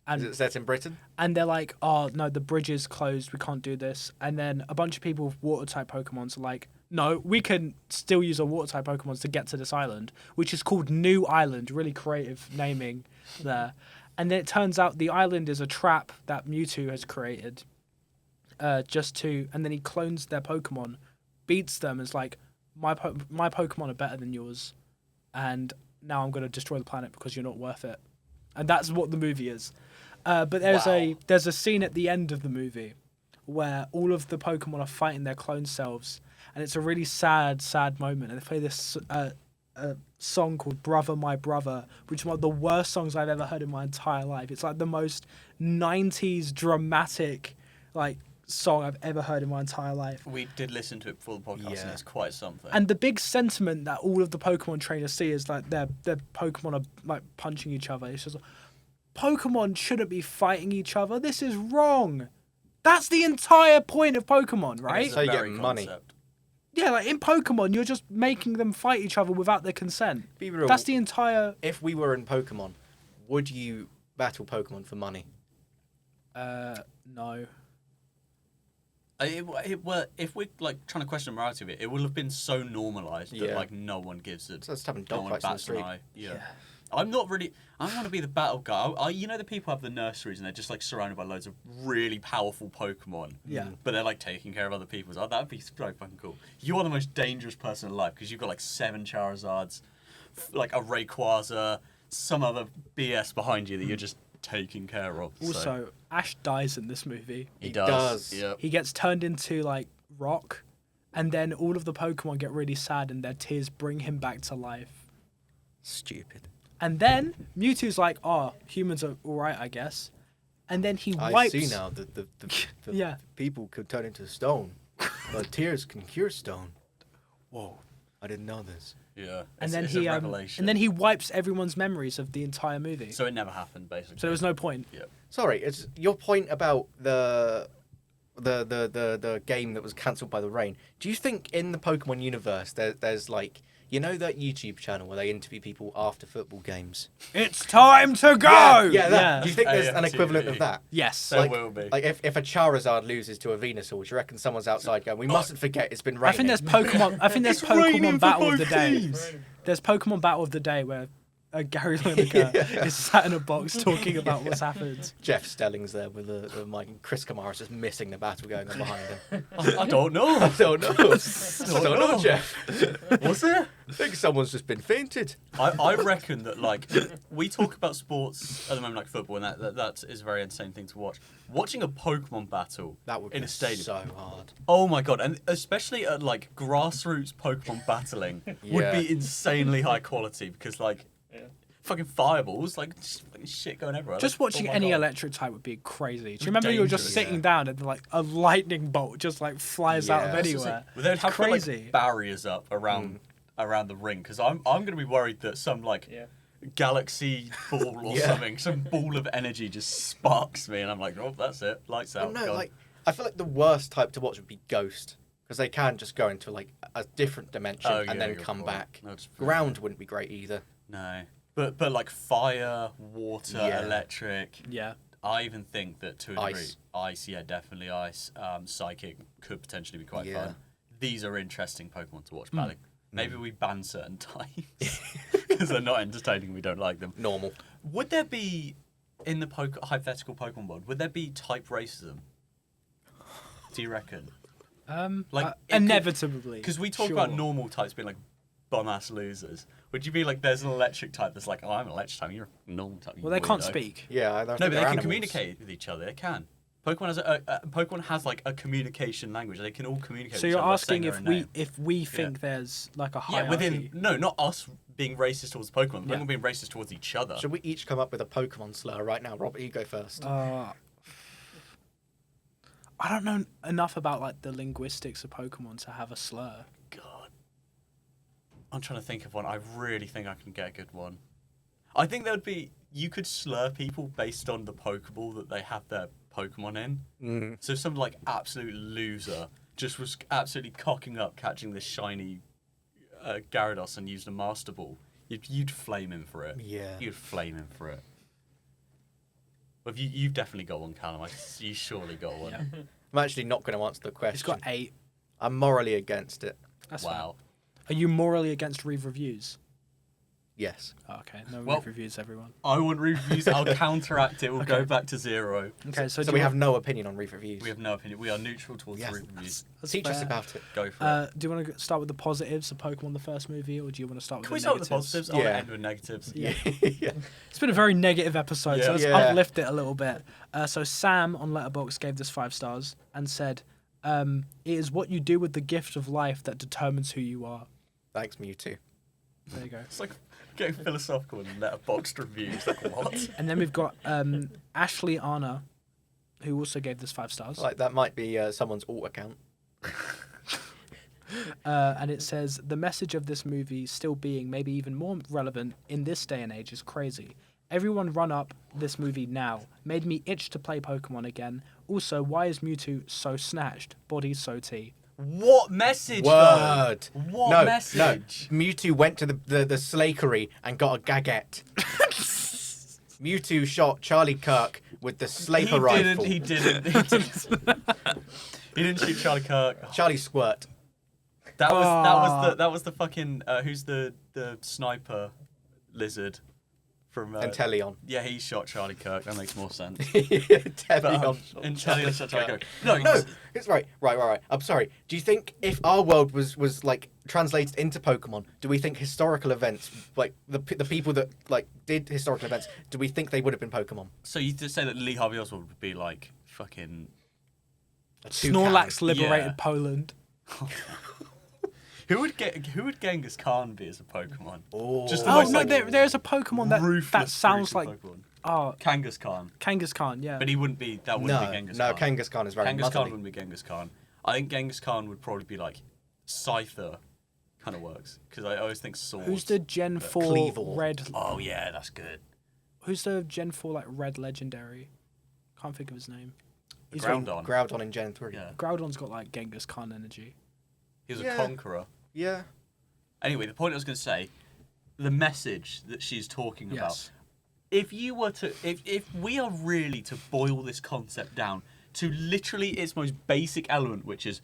Is it set in Britain? And they're like, oh, no, the bridge is closed. We can't do this. And then a bunch of people with water-type Pokemons are like, no, we can still use our water-type Pokemons to get to this island, which is called New Island. Really creative naming there. And then it turns out the island is a trap that Mewtwo has created and then he clones their Pokemon, beats them, and is like, my Pokemon are better than yours, and now I'm going to destroy the planet because you're not worth it. And that's what the movie is. But there's a scene at the end of the movie where all of the Pokemon are fighting their clone selves, and it's a really sad moment. And they play this song called "Brother My Brother," which is one of the worst songs I've ever heard in my entire life. It's like the most 90s dramatic song I've ever heard in my entire life. We did listen to it before the podcast, and Yeah. it's quite something. And the big sentiment that all of the Pokemon trainers see is like their Pokemon are like punching each other. It's just like, Pokemon shouldn't be fighting each other. This is wrong. That's the entire point of Pokemon, right? It's So a you get very money. concept. Yeah, like in Pokemon, you're just making them fight each other without their consent. Be real. That's the entire. If we were in Pokemon, would you battle Pokemon for money? No. Well, if we're like trying to question the morality of it, it will have been so normalized that Yeah. like no one gives it. So it's having No one dogfights in the bats an street. eye. Yeah. I'm not really. I want to be the battle guy. You know, the people have the nurseries and they're just like surrounded by loads of really powerful Pokemon. Yeah. But they're like taking care of other people's. Oh, that'd be so fucking cool. You are the most dangerous person alive because you've got like 7 Charizards, like a Rayquaza, some other BS behind you that you're just taking care of. Also, Ash dies in this movie. He does. Yep. He gets turned into like rock, and then all of the Pokemon get really sad, and their tears bring him back to life. Stupid. And then Mewtwo's like, "Oh, humans are all right, I guess." And then he wipes. I see now that the Yeah. people could turn into stone. But tears can cure stone. Whoa, I didn't know this. Yeah. And then it's he a revelation. and then he wipes everyone's memories of the entire movie. So it never happened, basically. So there was no point. Yeah. Sorry, it's your point about the game that was cancelled by the rain. Do you think in the Pokemon universe there's like, you know, that YouTube channel where they interview people after football games? It's time to go. Yeah, that. Do you think there's an AFTV. equivalent of that? Yes. There will be. Like if a Charizard loses to a Venusaur, do you reckon someone's outside going, we mustn't forget it's been raining? I think there's Pokemon. I think there's It's raining Pokemon for Battle of both the Day. teams. There's Pokemon Battle of the Day where Gary Lineker is sat in a box talking about what's happened. Jeff Stelling's there with a mic, and Chris Kamara's just missing the battle going on behind him. I don't know. I don't know. I don't know, Jeff. Was it? I think someone's just been fainted. I reckon that, like, we talk about sports at the moment, like football, and that is a very insane thing to watch. Watching a Pokemon battle That would in be a stadium. so hard. Oh my god, and especially at, like, grassroots Pokemon battling would Yeah. be insanely high quality because, like, fucking fireballs, like, just fucking shit going everywhere. Just Like, watching oh my any God. electric type would be crazy. Do you remember you were just Dangerous. sitting down and like a lightning bolt just like flies out of Yeah. That's just anywhere? Well, they'd It's have to put, crazy. like, barriers up around the ring because I'm gonna be worried that some like galaxy ball or Yeah. something, some ball of energy just sparks me, and I'm like, oh, that's it, lights out. No, gone. like I feel like the worst type to watch would be Ghost, because they can just go into like a different dimension Oh, and yeah, then you're come right. back. No, it's- Ground wouldn't be great either. No, but like fire, water, Yeah. electric. Yeah. I even think that to a degree, Ice. ice, yeah, definitely ice. Psychic could potentially be quite Yeah. fun. These are interesting Pokemon to watch battling. Maybe we ban certain types because they're not entertaining. We don't like them. Normal. Would there be, in the hypothetical Pokemon world, would there be type racism? Do you reckon? Like, it could- Inevitably. Because we talk about normal types being like bum-ass losers. Would you be like, there's an electric type that's like, oh, I'm an electric type, you're a normal type. you Well, they can't weirdo." speak. Yeah, I don't No, think but they they're can animals. communicate with each other. They can. Pokemon has like a communication language. They can all communicate. So with each you're other by asking saying if their we name. if we think there's like a Yeah, hierarchy. not us being racist towards Pokemon. Yeah. Pokemon being racist towards each other. Should we each come up with a Pokemon slur right now? Robert, you go first. I don't know enough about like the linguistics of Pokemon to have a slur. God, I'm trying to think of one. I really think I can get a good one. I think there would be. You could slur people based on the Pokeball that they have their Pokemon in. Mm. So some like absolute loser just was absolutely cocking up, catching this shiny Gyarados and used a Master Ball. You'd flame him for it. Yeah. You'd flame him for it. Well, you've definitely got one, Callum. You surely got one. Yeah. I'm actually not going to answer the question. It's got 8. I'm morally against it. That's Wow. fine. Are you morally against Reeve reviews? Yes. Oh, okay, no Well- Reeve reviews, everyone. I want reviews. I'll counteract it. We'll go back to 0. Okay, so, So we have no opinion on Reef Reviews. We have no opinion. We are neutral towards Yes. reviews. Teach us about it. Go for it. Do you want to start with the positives of Pokemon the first movie, or do you want to start with Can we the start with the negatives? positives? I'll Yeah. end with negatives. Yeah. Yeah. It's been a very negative episode, so let's Yeah. uplift it a little bit. So Sam on Letterboxd gave this 5 stars and said, "It is what you do with the gift of life that determines who you are." Thanks, Mewtwo. There you go. It's like getting philosophical and letterboxed reviews. Like, what? And then we've got Ashley Arna, who also gave this 5 stars. Like that might be someone's alt account. And it says, the message of this movie still being maybe even more relevant in this day and age is crazy. Everyone run up this movie now. Made me itch to play Pokemon again. Also, why is Mewtwo so snatched? Body so tea. What message, Word. though? What No. message? Mewtwo went to the slakery and got a Gagette. Mewtwo shot Charlie Kirk with the Slaper rifle. He didn't. He didn't shoot Charlie Kirk. Charlie Squirt. That was the fucking who's the sniper lizard? from Inteleon. Yeah, he shot Charlie Kirk. That makes more sense. Inteleon. Inteleon shot Charlie Kirk. No, it's right. I'm sorry. Do you think if our world was like translated into Pokemon, do we think historical events, like the people that like did historical events, do we think they would have been Pokemon? So you just say that Lee Harvey Oswald would be like fucking Snorlax liberated Yeah. Poland. Who would Genghis Khan be as a Pokemon? Oh, Just the Oh most, no, like, there's a Pokemon that ruthless, sounds brutal like Pokemon. Kangaskhan Khan. Kangaskhan Khan, yeah. But he wouldn't be. That wouldn't be Genghis Khan. No, Kangaskhan Khan is very Genghis Khan motherly. wouldn't be Genghis Khan. I think Genghis Khan would probably be like Scyther, kind of works because I always think swords. Who's the Gen 4 Cleavor. red? Oh yeah, that's good. Who's the Gen 4 like red legendary? Can't think of his name. He's Groudon. Groudon in Gen 3. Yeah, Groudon's got like Genghis Khan energy. he was Yeah. a conqueror. Yeah. Anyway, the point I was going to say, the message that she's talking about. Yes. If you were to, if we are really to boil this concept down to literally its most basic element, which is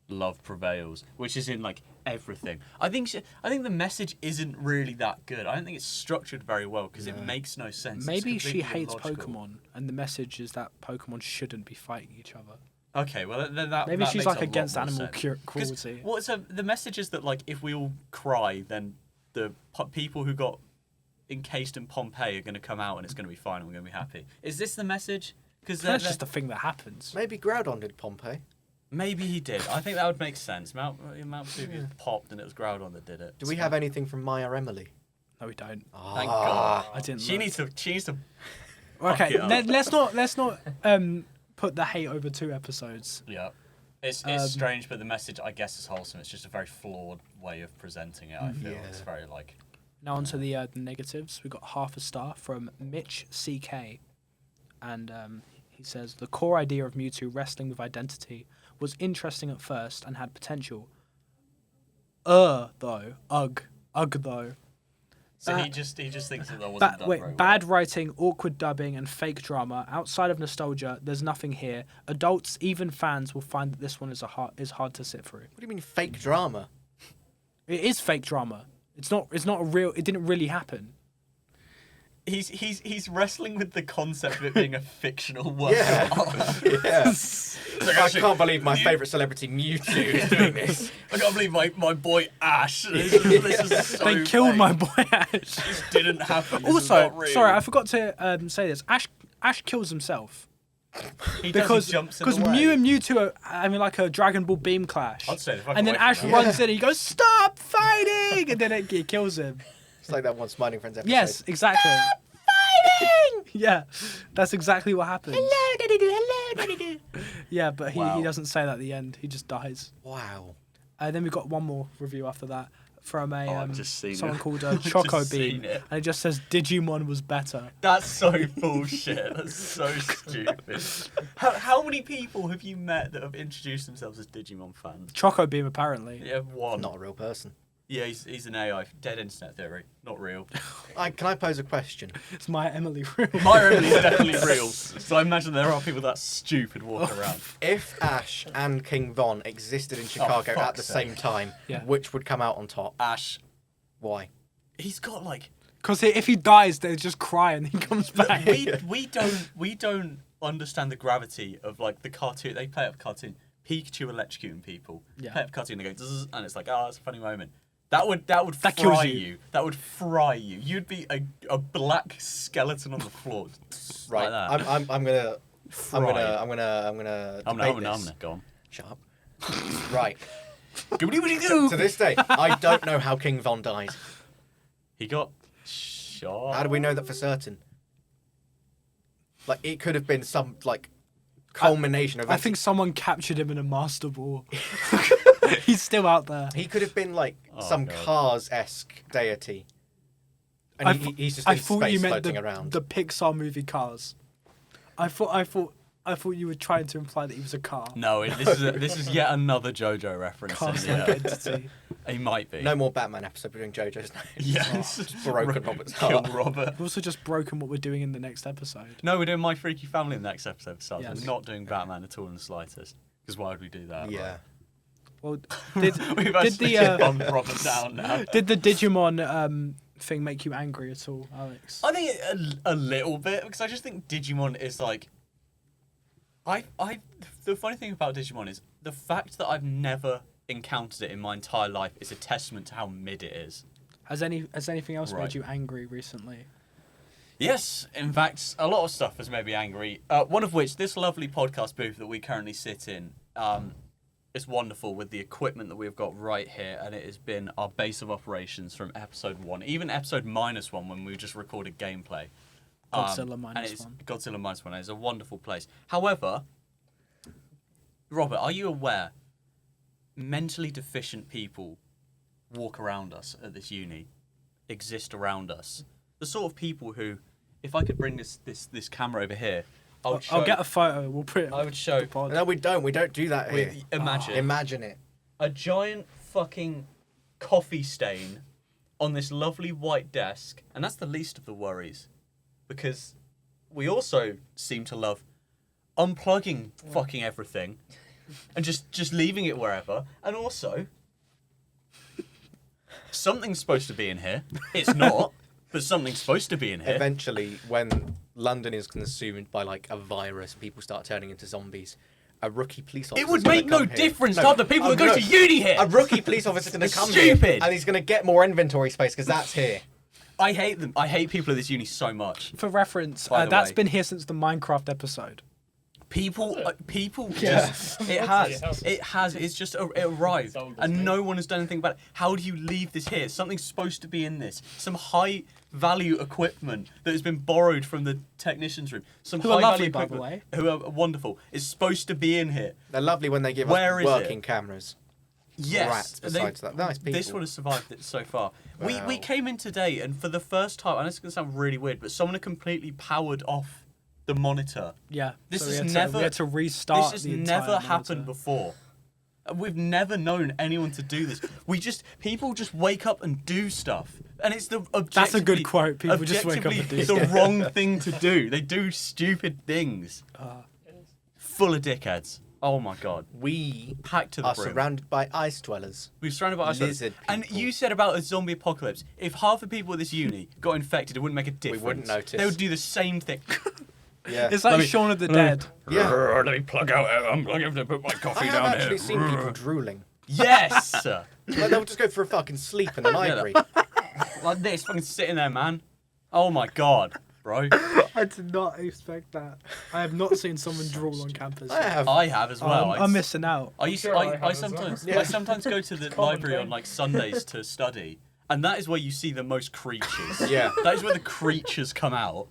love prevails, which is in like everything. I think the message isn't really that good. I don't think it's structured very well because it makes no sense. It's Maybe she completely hates illogical. Pokemon, and the message is that Pokemon shouldn't be fighting each other. Okay, well then that Maybe that she's makes like a lot against more animal sense. cruelty. The message is that like if we all cry, then the people who got encased in Pompeii are going to come out and it's going to be fine and we're going to be happy. Is this the message? Because That's just a thing that happens. Maybe Groudon did Pompeii. maybe he did. I think that would make sense. Mount Vesuvius popped and it was Groudon that did it. Do we have anything from Maya Emily? No, we don't. Thank God. I didn't. She look. needs to. Okay, it up. let's not put the hate over 2 episodes. Yeah. It's strange, but the message I guess is wholesome. It's just a very flawed way of presenting it. I feel Yeah. it's very like. Now onto the negatives. We got half a star from Mitch CK, and he says the core idea of Mewtwo wrestling with identity was interesting at first and had potential. Though, ugh though. So he just thinks that wasn't done very well. Bad writing, awkward dubbing, and fake drama. Outside of nostalgia, there's nothing here. Adults, even fans, will find that this one is hard to sit through. What do you mean fake drama? It is fake drama. It's not a real. It didn't really happen. He's wrestling with the concept of it being a fictional work. Yeah. Yeah. Like, I actually, can't believe my favourite celebrity Mewtwo is doing this. I can't believe my boy Ash. This is so They killed fake. my boy Ash. This didn't happen. This is Also, not real. sorry, I forgot to say this. Ash kills himself he because jumps in because the way. Mew and Mewtwo are having like a Dragon Ball beam clash, I'd say the fuck and then away from Ash that. runs in and he goes, "Stop fighting!" and then it kills him. It's like that one Smiling Friends episode. Yes, exactly. Yeah, that's exactly what happens. Hello. Yeah, but Wow. he doesn't say that at the end. He just dies. Wow. Then we've got one more review after that from I've just seen someone it. called I've Choco just Beam, seen it. and it just says Digimon was better. That's so bullshit. That's so stupid. How many people have you met that have introduced themselves as Digimon fans? Choco Beam apparently. Yeah, one. Not a real person. Yeah, he's an AI. Dead internet theory. Not real. Can I pose a question? It's my Emily Real. My Emily is definitely real. So I imagine there are people that stupid walking around. If Ash and King Von existed in Chicago at fuck's the sake. same time, Yeah. which would come out on top? Ash, Why? he's got like Because if he dies, they just cry and he comes back. we don't understand the gravity of like the cartoon. They play up cartoon. Pikachu electrocuting people. Yeah. Play up cartoon. They go "Zzz," and it's like, oh, it's a funny moment. That would That kills fry you. you. That would fry you. You'd be a black skeleton on the floor. Right. Like that. I'm gonna I'm debate gonna this. go on. Shut up. Right. Goobity-woody-doo. To this day, I don't know how King Von died. He got shot. How do we know that for certain? Like, it could have been some, like, culmination of I think someone captured him in a master ball. He's still out there. he could have been, like, Oh, some God. Cars-esque deity. And he's just in space floating around. the Pixar movie Cars. I thought you were trying to imply that he was a car. No, this is yet another JoJo reference. Cars in like the, entity. he might be. No more Batman episode. We're doing JoJo's now. Yes. Just broken Robert's Kill heart. Robert. We've also just broken what we're doing in the next episode. No, we're doing My Freaky Family in the next episode. So Yes. We're not doing Batman at all in the slightest. Because why would we do that? Yeah. Well, did We've did actually the bumped Robert down now. did the Digimon thing make you angry at all, Alex? I think a little bit, because I just think Digimon is like... The funny thing about Digimon is the fact that I've never encountered it in my entire life is a testament to how mid it is. Has anything else Right. made you angry recently? Yes, in fact, a lot of stuff has made me angry. One of which, this lovely podcast booth that we currently sit in, is wonderful with the equipment that we've got right here, and it has been our base of operations from episode 1, even episode -1 when we just recorded gameplay. Godzilla and minus it's one. Godzilla -1 is a wonderful place. However, Robert, are you aware mentally deficient people walk around us at this uni, exist around us? The sort of people who, if I could bring this camera over here, I'll get a photo. We'll put it. I would show. the pod. No, we don't. We don't do that here. Imagine Imagine it. a giant fucking coffee stain on this lovely white desk, and that's the least of the worries, because we also seem to love unplugging fucking everything and just leaving it wherever, and also something's supposed to be in here. It's not, but something's supposed to be in here. Eventually, when London is consumed by like a virus, people start turning into zombies. A rookie police officer. It would make no difference to other people that go no, to uni here. A rookie police officer is going to come Stupid. here, and he's going to get more inventory space because that's here. I hate them. I hate people at this uni so much. For reference, By the that's way. been here since the Minecraft episode. People Yeah. just it has. It's just it arrived, Sold us, and mate. no one has done anything about it. How do you leave this here? Something's supposed to be in this. Some high value equipment that has been borrowed from the technician's room. Some Who high are value lovely, by the equipment who are wonderful is supposed to be in here. They're lovely when they give Where us is working it? cameras. Yes, Rats besides that. Nice people. This one has survived it so far. We Wow. came in today, and for the first time, and it's going to sound really weird, but someone had completely powered off the monitor. Yeah. This so has we never had to restart. This has the entire never happened monitor. before. We've never known anyone to do this. People just wake up and do stuff, and it's the objectively. That's a good quote. People just wake up and do objectively stuff. the wrong thing to do. They do stupid things. Full of dickheads. Oh my god. We Packed to the are brim. surrounded by ice dwellers. We're surrounded by ourselves. Lizard And people. you said about a zombie apocalypse. If half the people at this uni got infected, it wouldn't make a difference. wouldn't notice. They would do the same thing. Yeah. It's like Shaun of the Dead. Yeah. Let me plug out. I'm going to put my I coffee have actually seen people drooling. Yes. Like they'll just go for a fucking sleep in the library. Like this, fucking sitting there, man. Oh my god, bro. I did not expect that. I have not seen someone drool on campus. I have. I have as well. I'm missing out. I used sure I have I as well. sometimes Yeah. I sometimes go to the common library on thing. like Sundays to study, and that is where you see the most creatures. Yeah. That is where the creatures come out.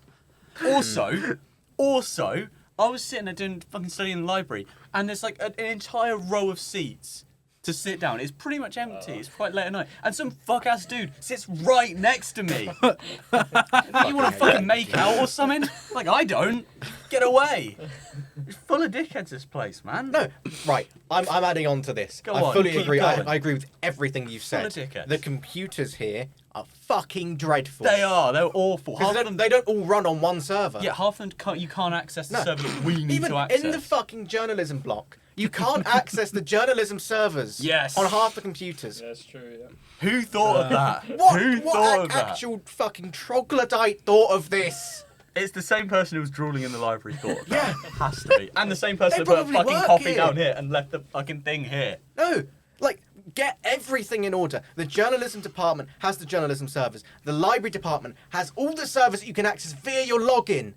Also, I was sitting there doing fucking studying in the library, and there's like an entire row of seats to sit down. It's pretty much empty. It's quite late at night, and some fuck ass dude sits right next to me. You want to fucking make out or something? Like I don't. Get away. It's full of dickheads, this place, man. No, right. I'm adding on to this. Go I on, fully keep agree. going. I agree with everything you've Full said. of dickheads. The computers here are fucking dreadful. They are. They're awful. Half Because of them. they don't all run on one server. Yeah, half of them you can't access the No. server that we need Even to access. in the fucking journalism block, you can't access the journalism servers. Yes. On half the computers. Yeah, that's true, yeah. Who thought of that? What? Who what thought of that? actual fucking troglodyte thought of this? It's the same person who was drooling in the library thought of Yeah. that. Has to be. And the same person They that put a probably fucking work coffee here. down here and left the fucking thing here. No, like, get everything in order. The journalism department has the journalism servers. The library department has all the servers that you can access via your login.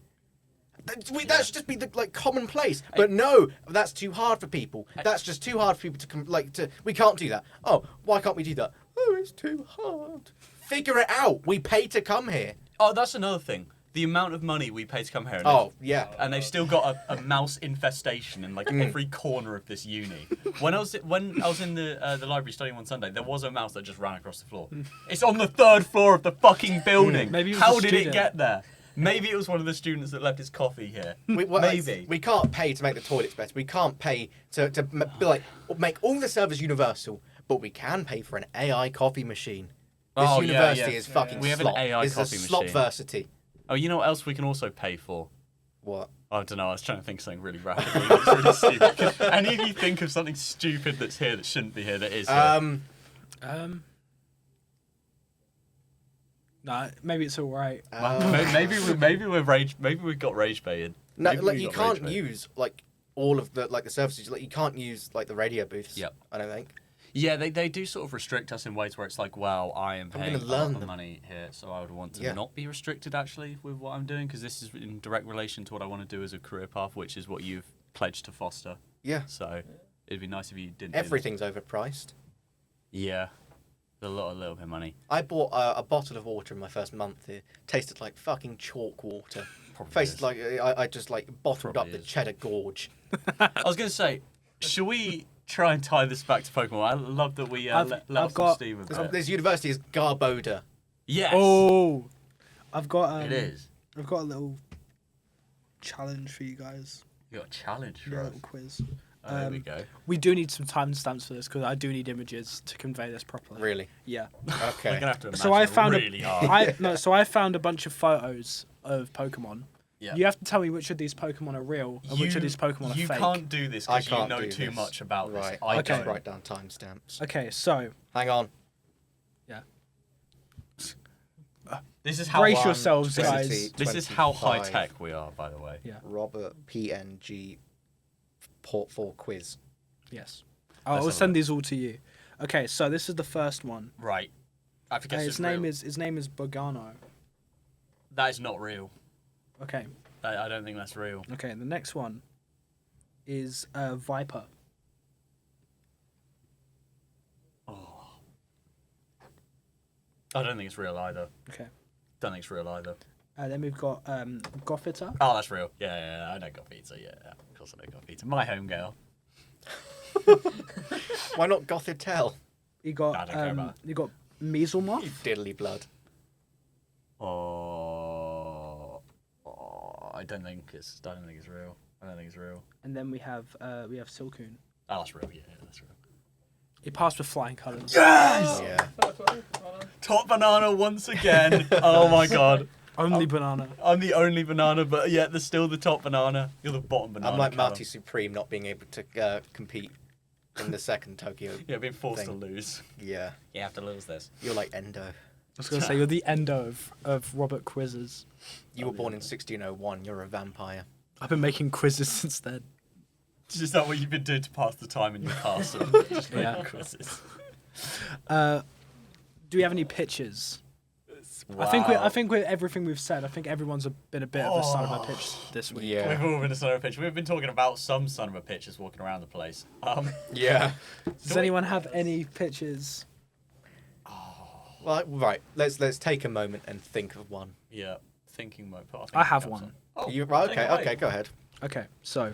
That should just be the commonplace. But no, that's too hard for people. That's just too hard for people to we can't do that. Oh, why can't we do that? Oh, it's too hard. Figure it out. We pay to come here. Oh, that's another thing. The amount of money we pay to come here. And Oh, yeah. and they've still got a mouse infestation in like every corner of this uni. When I was in the library studying one Sunday, there was a mouse that just ran across the floor. It's on the 3rd floor of the fucking building. Maybe it was How a did it student. get there? Maybe it was one of the students that left his coffee here. Well, Maybe. we can't pay to make the toilets better. We can't pay to make all the servers universal, but we can pay for an AI coffee machine. This Oh, yeah, university yeah. is fucking We have an slop. AI This coffee is a machine. slopversity. Oh, you know what else we can also pay for? What? I don't know. I was trying to think of something really rapidly. It's really stupid. Can any of you think of something stupid that's here that shouldn't be here that is here? No, maybe it's all right. Maybe we've got rage baited. No, Maybe like we you got can't rage baited. use like all of the services. Like you can't use like the radio booths. Yep. I don't think. Yeah, they do sort of restrict us in ways where it's like, well, I am paying a gonna lot learn of them. money here, so I would want to Yeah. not be restricted actually with what I'm doing because this is in direct relation to what I want to do as a career path, which is what you've pledged to foster. Yeah. So it'd be nice if you didn't. do that. Everything's overpriced. Yeah, a little bit of money. I bought a bottle of water in my first month here. Tasted like fucking chalk water. Probably Tasted is. like I just like bottled Probably up the is. cheddar gorge. I was gonna say, should we try and tie this back to Pokemon? I love that we I've let off got- Steve a This, bit. this university is Garboda. Yes. Oh, I've got. It is. I've got a little challenge for you guys. You got a challenge A for us. little quiz. Oh, there we go. We do need some timestamps for this because I do need images to convey this properly. Really? Yeah. We're Okay. gonna have to imagine So I found really hard. I found a bunch of photos of Pokemon. Yeah. You have to tell me which of these Pokemon are real and which of these Pokemon are You fake. can't do this I because you can't know do too this. much about Right. this. I I just don't. write down timestamps. Okay, so Hang on. This is how brace One, yourselves, 20, guys. This is how high 25. tech we are, by the way. Yeah. Robert PNG Port 4 quiz. Yes. Let's I'll have a send look. these all to you. Okay, so this is the first one. Right. I forget His name is Bogano. That is not real. Okay. I don't think that's real. Okay. The next one is Viper. I don't think it's real either. Okay. Don't think it's real either. Then we've got Gothita. Oh, that's real. Yeah, I know got pizza. Yeah, of course I know got pizza. My home girl. Why not Gothitelle? You got I don't care about you got Measlemoth. You diddly blood. I don't think it's real. I don't think it's real. And then we have Silcoon. Oh, that's real. Yeah, that's real. He passed with flying colours. Yes! Yeah. Fair play. Well done. Top banana once again. Oh my god. Only banana. I'm the only banana, but yet there's still the top banana. You're the bottom banana. I'm like Callum. Marty Supreme not being able to compete in the second Tokyo. Yeah, being forced thing. to lose. Yeah. You have to lose this. You're like Endo. I was going to say, you're the endo of Robert Quizzes. You were born in 1601. You're a vampire. I've been making quizzes since then. Is that what you've been doing to pass the time in your castle? Just making Yeah. quizzes. Do we have any pitches? Wow. I think with everything we've said, I think everyone's been a bit of a son of a pitch this week. Yeah. We've all been a son of a pitch. We've been talking about some son of a pitches walking around the place. Yeah. Does anyone have any pitches? Well, right. Let's take a moment and think of one. Yeah, thinking mode. I have one. Oh, You right? take Okay. it away. Okay. Go ahead. Okay, so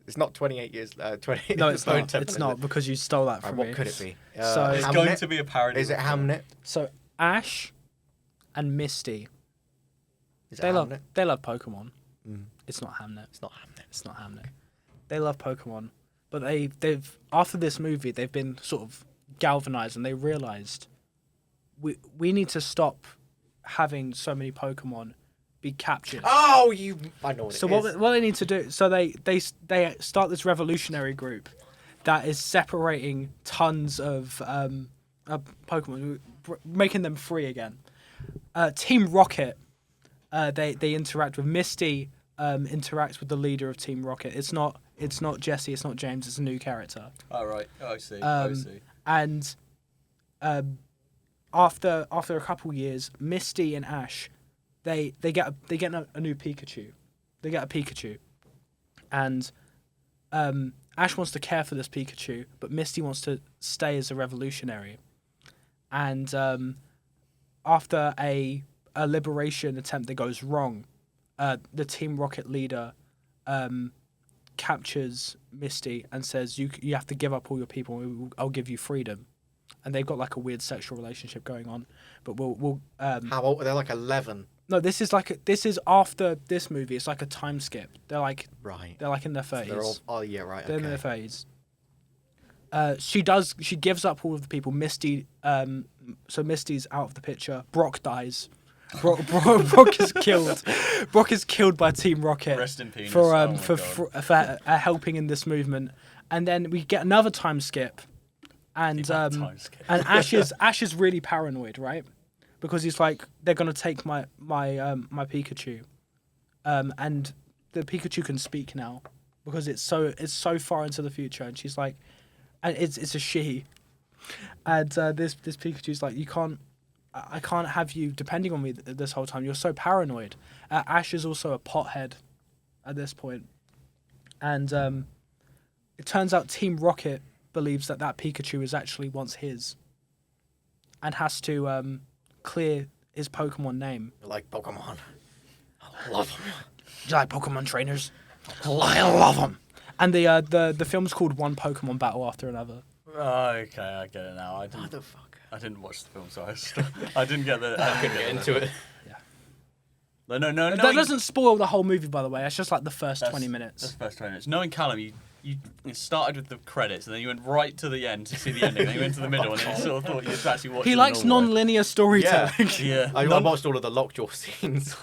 It's not 28 years. 20. no, it's Bone not. Temple, It's is not it? because you stole that Right, from what me. could it be? So- It's Hamnet? going to be a parody. Is it of a film. Hamnet? So Ash and Misty, Is it they love Hamnet? Pokemon. Mm. It's not Hamnet. It's not Hamnet. It's not Hamnet. They love Pokemon, but they've after this movie they've been sort of galvanized and they realized we need to stop having so many Pokemon be captured. Oh, I know what So it is. what they need to do? So they start this revolutionary group that is separating tons of Pokemon, making them free again. Team Rocket, they interact with Misty. Interacts with the leader of Team Rocket. It's not Jesse. It's not James. It's a new character. Oh right. Oh, I see. I see. And after a couple years, Misty and Ash, they get a new Pikachu. They get a Pikachu, and Ash wants to care for this Pikachu, but Misty wants to stay as a revolutionary. And after a liberation attempt that goes wrong, the Team Rocket leader captures Misty and says, "You have to give up all your people. I'll give you freedom." And they've got like a weird sexual relationship going on. But we'll How old? They're like 11. no. This is after this movie. It's like a time skip. They're like Right. in their 30s. They're all. Oh yeah. Right. They're in Okay. their 30s. She gives up all of the people. Misty, so Misty's out of the picture. Brock dies. Brock is killed. Brock is killed by Team Rocket Rest in penis. for Oh my for God. for helping in this movement. And then we get another time skip, and Time skip. and Ash is really paranoid, right? Because he's like, they're gonna take my Pikachu, and the Pikachu can speak now because it's so far into the future, and she's like, and it's a she, and this Pikachu's like, I can't have you depending on me this whole time. You're so paranoid. Ash is also a pothead at this point, and it turns out Team Rocket believes that Pikachu is actually once his, and has to clear his Pokemon name. I like Pokemon. I love them. Do you like Pokemon trainers? I love them. And the film's called One Pokemon Battle After Another. Oh, okay, I get it now. I didn't watch the film, so I didn't get the. I couldn't get into it. Yeah. No. That doesn't spoil the whole movie, by the way. It's just like the first 20 minutes. That's the first 20 minutes. Knowing Callum, you started with the credits, and then you went right to the end to see the ending, and then you went to the middle, and then you sort of thought you'd actually watch. He likes non-linear storytelling. Yeah. I watched all of the Lockjaw scenes.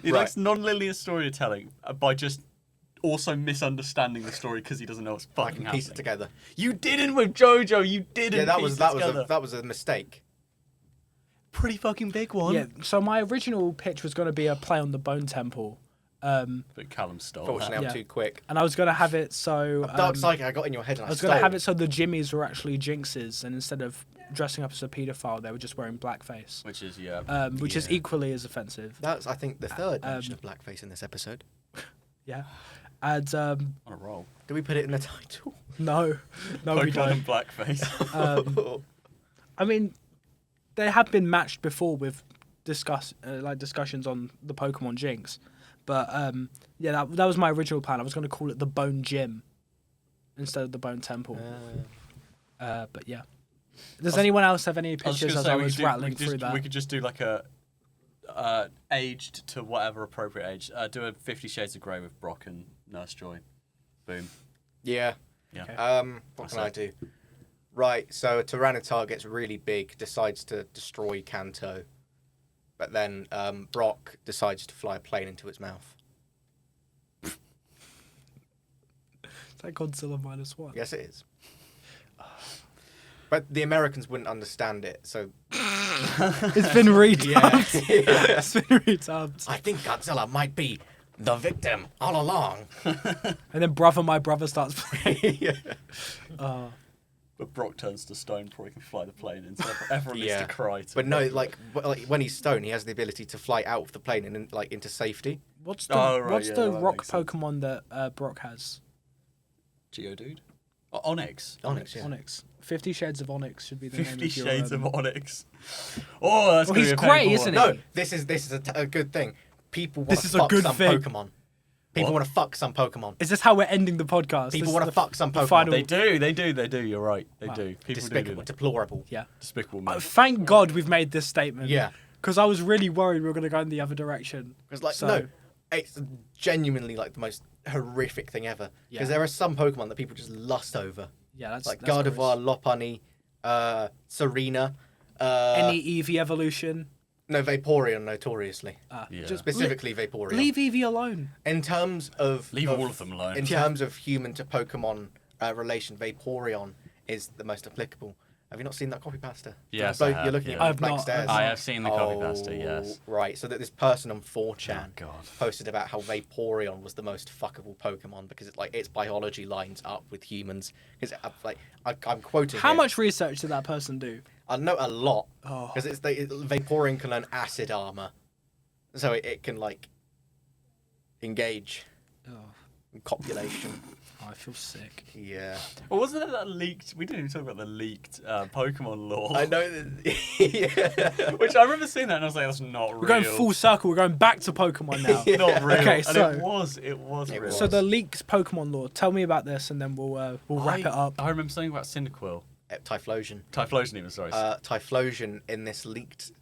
He likes non-linear storytelling by just also misunderstanding the story because he doesn't know what's I fucking can happening. piece it together. You didn't with JoJo. You didn't. Yeah, that piece was it that together. was a mistake. Pretty fucking big one. Yeah, so my original pitch was going to be a play on the Bone Temple. But Callum stole Fortunately, that. I'm too quick. And I was going to have it so... Dark Psychic, I got in your head and I was going to have it so the Jimmies were actually Jinxes, and instead of dressing up as a paedophile, they were just wearing blackface. Which is, Which is equally as offensive. That's, I think, the third mention of blackface in this episode. Yeah. And... on a roll. Do we put it in the title? No, we Pokemon don't. and blackface. I mean, they have been matched before with discussions on the Pokemon Jinx. But yeah, that was my original plan. I was going to call it the Bone Gym instead of the Bone Temple. But yeah. Does anyone else have any pictures as I was rattling through that? We could just do like a aged to whatever appropriate age. Do a 50 Shades of Grey with Brock and Nurse Joy. Boom. Yeah. Yeah. Okay. What can I do? Right, so a Tyranitar gets really big, decides to destroy Kanto. But then Brock decides to fly a plane into its mouth. Is that Godzilla -1? Yes, it is. But the Americans wouldn't understand it, so... It's been redubbed. Yeah. It's been redubbed. I think Godzilla might be the victim all along. And then My Brother starts playing. Yeah. But Brock turns to stone before he can fly the plane, and so everyone needs to cry. But no, like when he's stone, he has the ability to fly out of the plane and like into safety. What's the that rock makes sense. Pokemon that Brock has? Geodude? Onyx. Onyx, yeah. Onyx. 50 Shades of Onyx should be the name 50 of your... Shades of Onyx. Oh, that's Well, gonna he's be a grey, painful isn't one. he? No, this is a good thing. People want This to is a fuck good some thing. Pokemon. People What? want to fuck some Pokemon. Is this how we're ending the podcast? People This want is to the- fuck some the Pokemon. final- They do. You're right. They Wow. do. People do Despicable, that. deplorable. Yeah. Despicable men. Thank God we've made this statement. Yeah. Because I was really worried we were going to go in the other direction. Because like So- no, it's genuinely like the most horrific thing ever. Because Yeah. there are some Pokemon that people just lust over, Yeah, that's like that's Gardevoir, gross. Lopunny, Serena. Any Eevee evolution. No, Vaporeon, notoriously. Yeah. Specifically Vaporeon. Leave Eevee alone. In terms of Leave all of them alone. In terms of human to Pokemon relation, Vaporeon is the most applicable. Have you not seen that copy pasta? Yes, So I have, you're looking yeah. at I've blank not, stairs. I've I have seen the copy pasta, yes. Right, so that this person on 4chan Oh, God. posted about how Vaporeon was the most fuckable Pokemon because it's like its biology lines up with humans. Because I'm quoting. How here. much research did that person do? I know a lot Oh. because Vaporeon can learn acid armor, so it can like engage Oh, in copulation. I feel sick. Yeah, Well, wasn't it that leaked? We didn't even talk about the leaked Pokemon lore. I know. Yeah. Which I remember seeing that and I was like, that's not real. We're going full circle. We're going back to Pokemon now. Not real. Okay, And so- it was It real. was. So the leaked Pokemon lore. Tell me about this, and then we'll wrap it up. I remember something about Cyndaquil. Typhlosion. Typhlosion even, sorry. Typhlosion in this leaked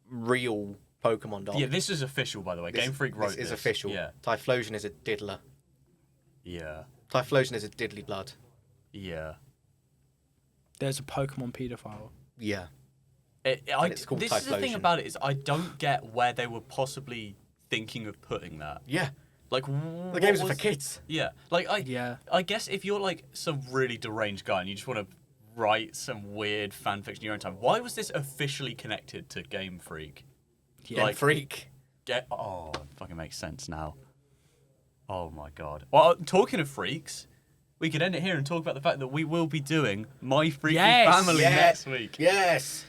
real Pokemon doll. yeah, this is official, by the way. Game Freak wrote This is official. Yeah. Typhlosion is a diddler. Yeah. Typhlosion is a diddly blood. Yeah. There's a Pokemon paedophile. Yeah. It's called this is the thing Typhlosion. about it is I don't get where they were possibly thinking of putting that. Yeah. Like, The games are for kids. Yeah, like I guess if you're like some really deranged guy and you just want to write some weird fan fiction in your own time, why was this officially connected to Game Freak? Yeah, Like, Freak. it fucking makes sense now. Oh my god. Well, talking of freaks, we could end it here and talk about the fact that we will be doing My Freaky Family next week. Yes.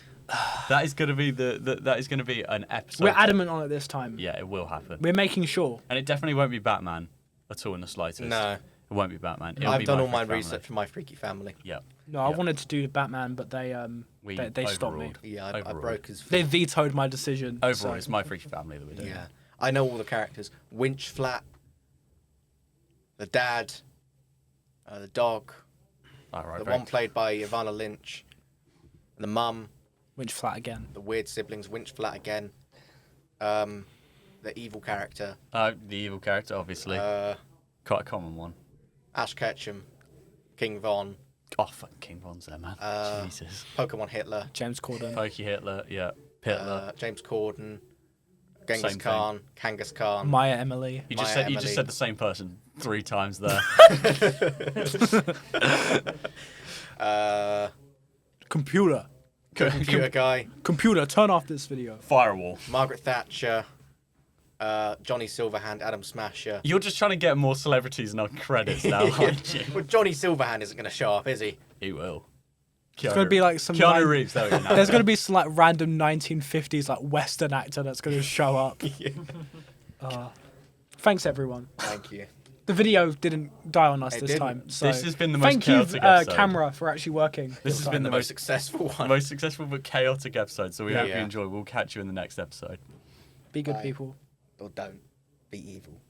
That is going to be that is going to be an episode. We're adamant on it this time. Yeah, it will happen. We're making sure. And it definitely won't be Batman at all in the slightest. No. It won't be Batman. It'll I've be done My all my Freaky Family. research for My Freaky Family. Yeah. No, I Yeah. wanted to do Batman, but they stopped me. overruled. Yeah, I Overruled. broke his. They vetoed my decision. Overall, so- it's My Freaky Family that we're doing. Yeah, I know all the characters. Winch Flat, the dad, the dog, All right, the very- one played by Ivana Lynch, the mum, Winch flat again. the weird siblings, Winch Flat again, the evil character, the evil character, obviously. Quite a common one. Ash Ketchum, King Von, Oh, fucking King Von's there, man. Jesus. Pokemon Hitler, James Corden. Pokey Hitler, yeah. Hitler. James Corden, Genghis Same Khan, Kangaskhan. Khan. Maya Emily. You Maya just Emily. said the same person 3 times there. Computer. Computer guy, Computer, turn off this video. Firewall. Margaret Thatcher, Johnny Silverhand, Adam Smasher. You're just trying to get more celebrities in our credits now, aren't you? Well, Johnny Silverhand isn't going to show up, is he? He will. It's gonna be like some. Keanu Reeves. There we go. There's gonna be some like random 1950s like Western actor that's gonna show up. Thanks everyone. Thank you. The video didn't die on us It this didn't. time. So This has been the most thank you, chaotic episode. camera, for actually working. This has been The most successful one. most successful but chaotic episode, so we hope you Yeah. enjoy. We'll catch you in the next episode. Be good Bye. people. Or don't. Be evil.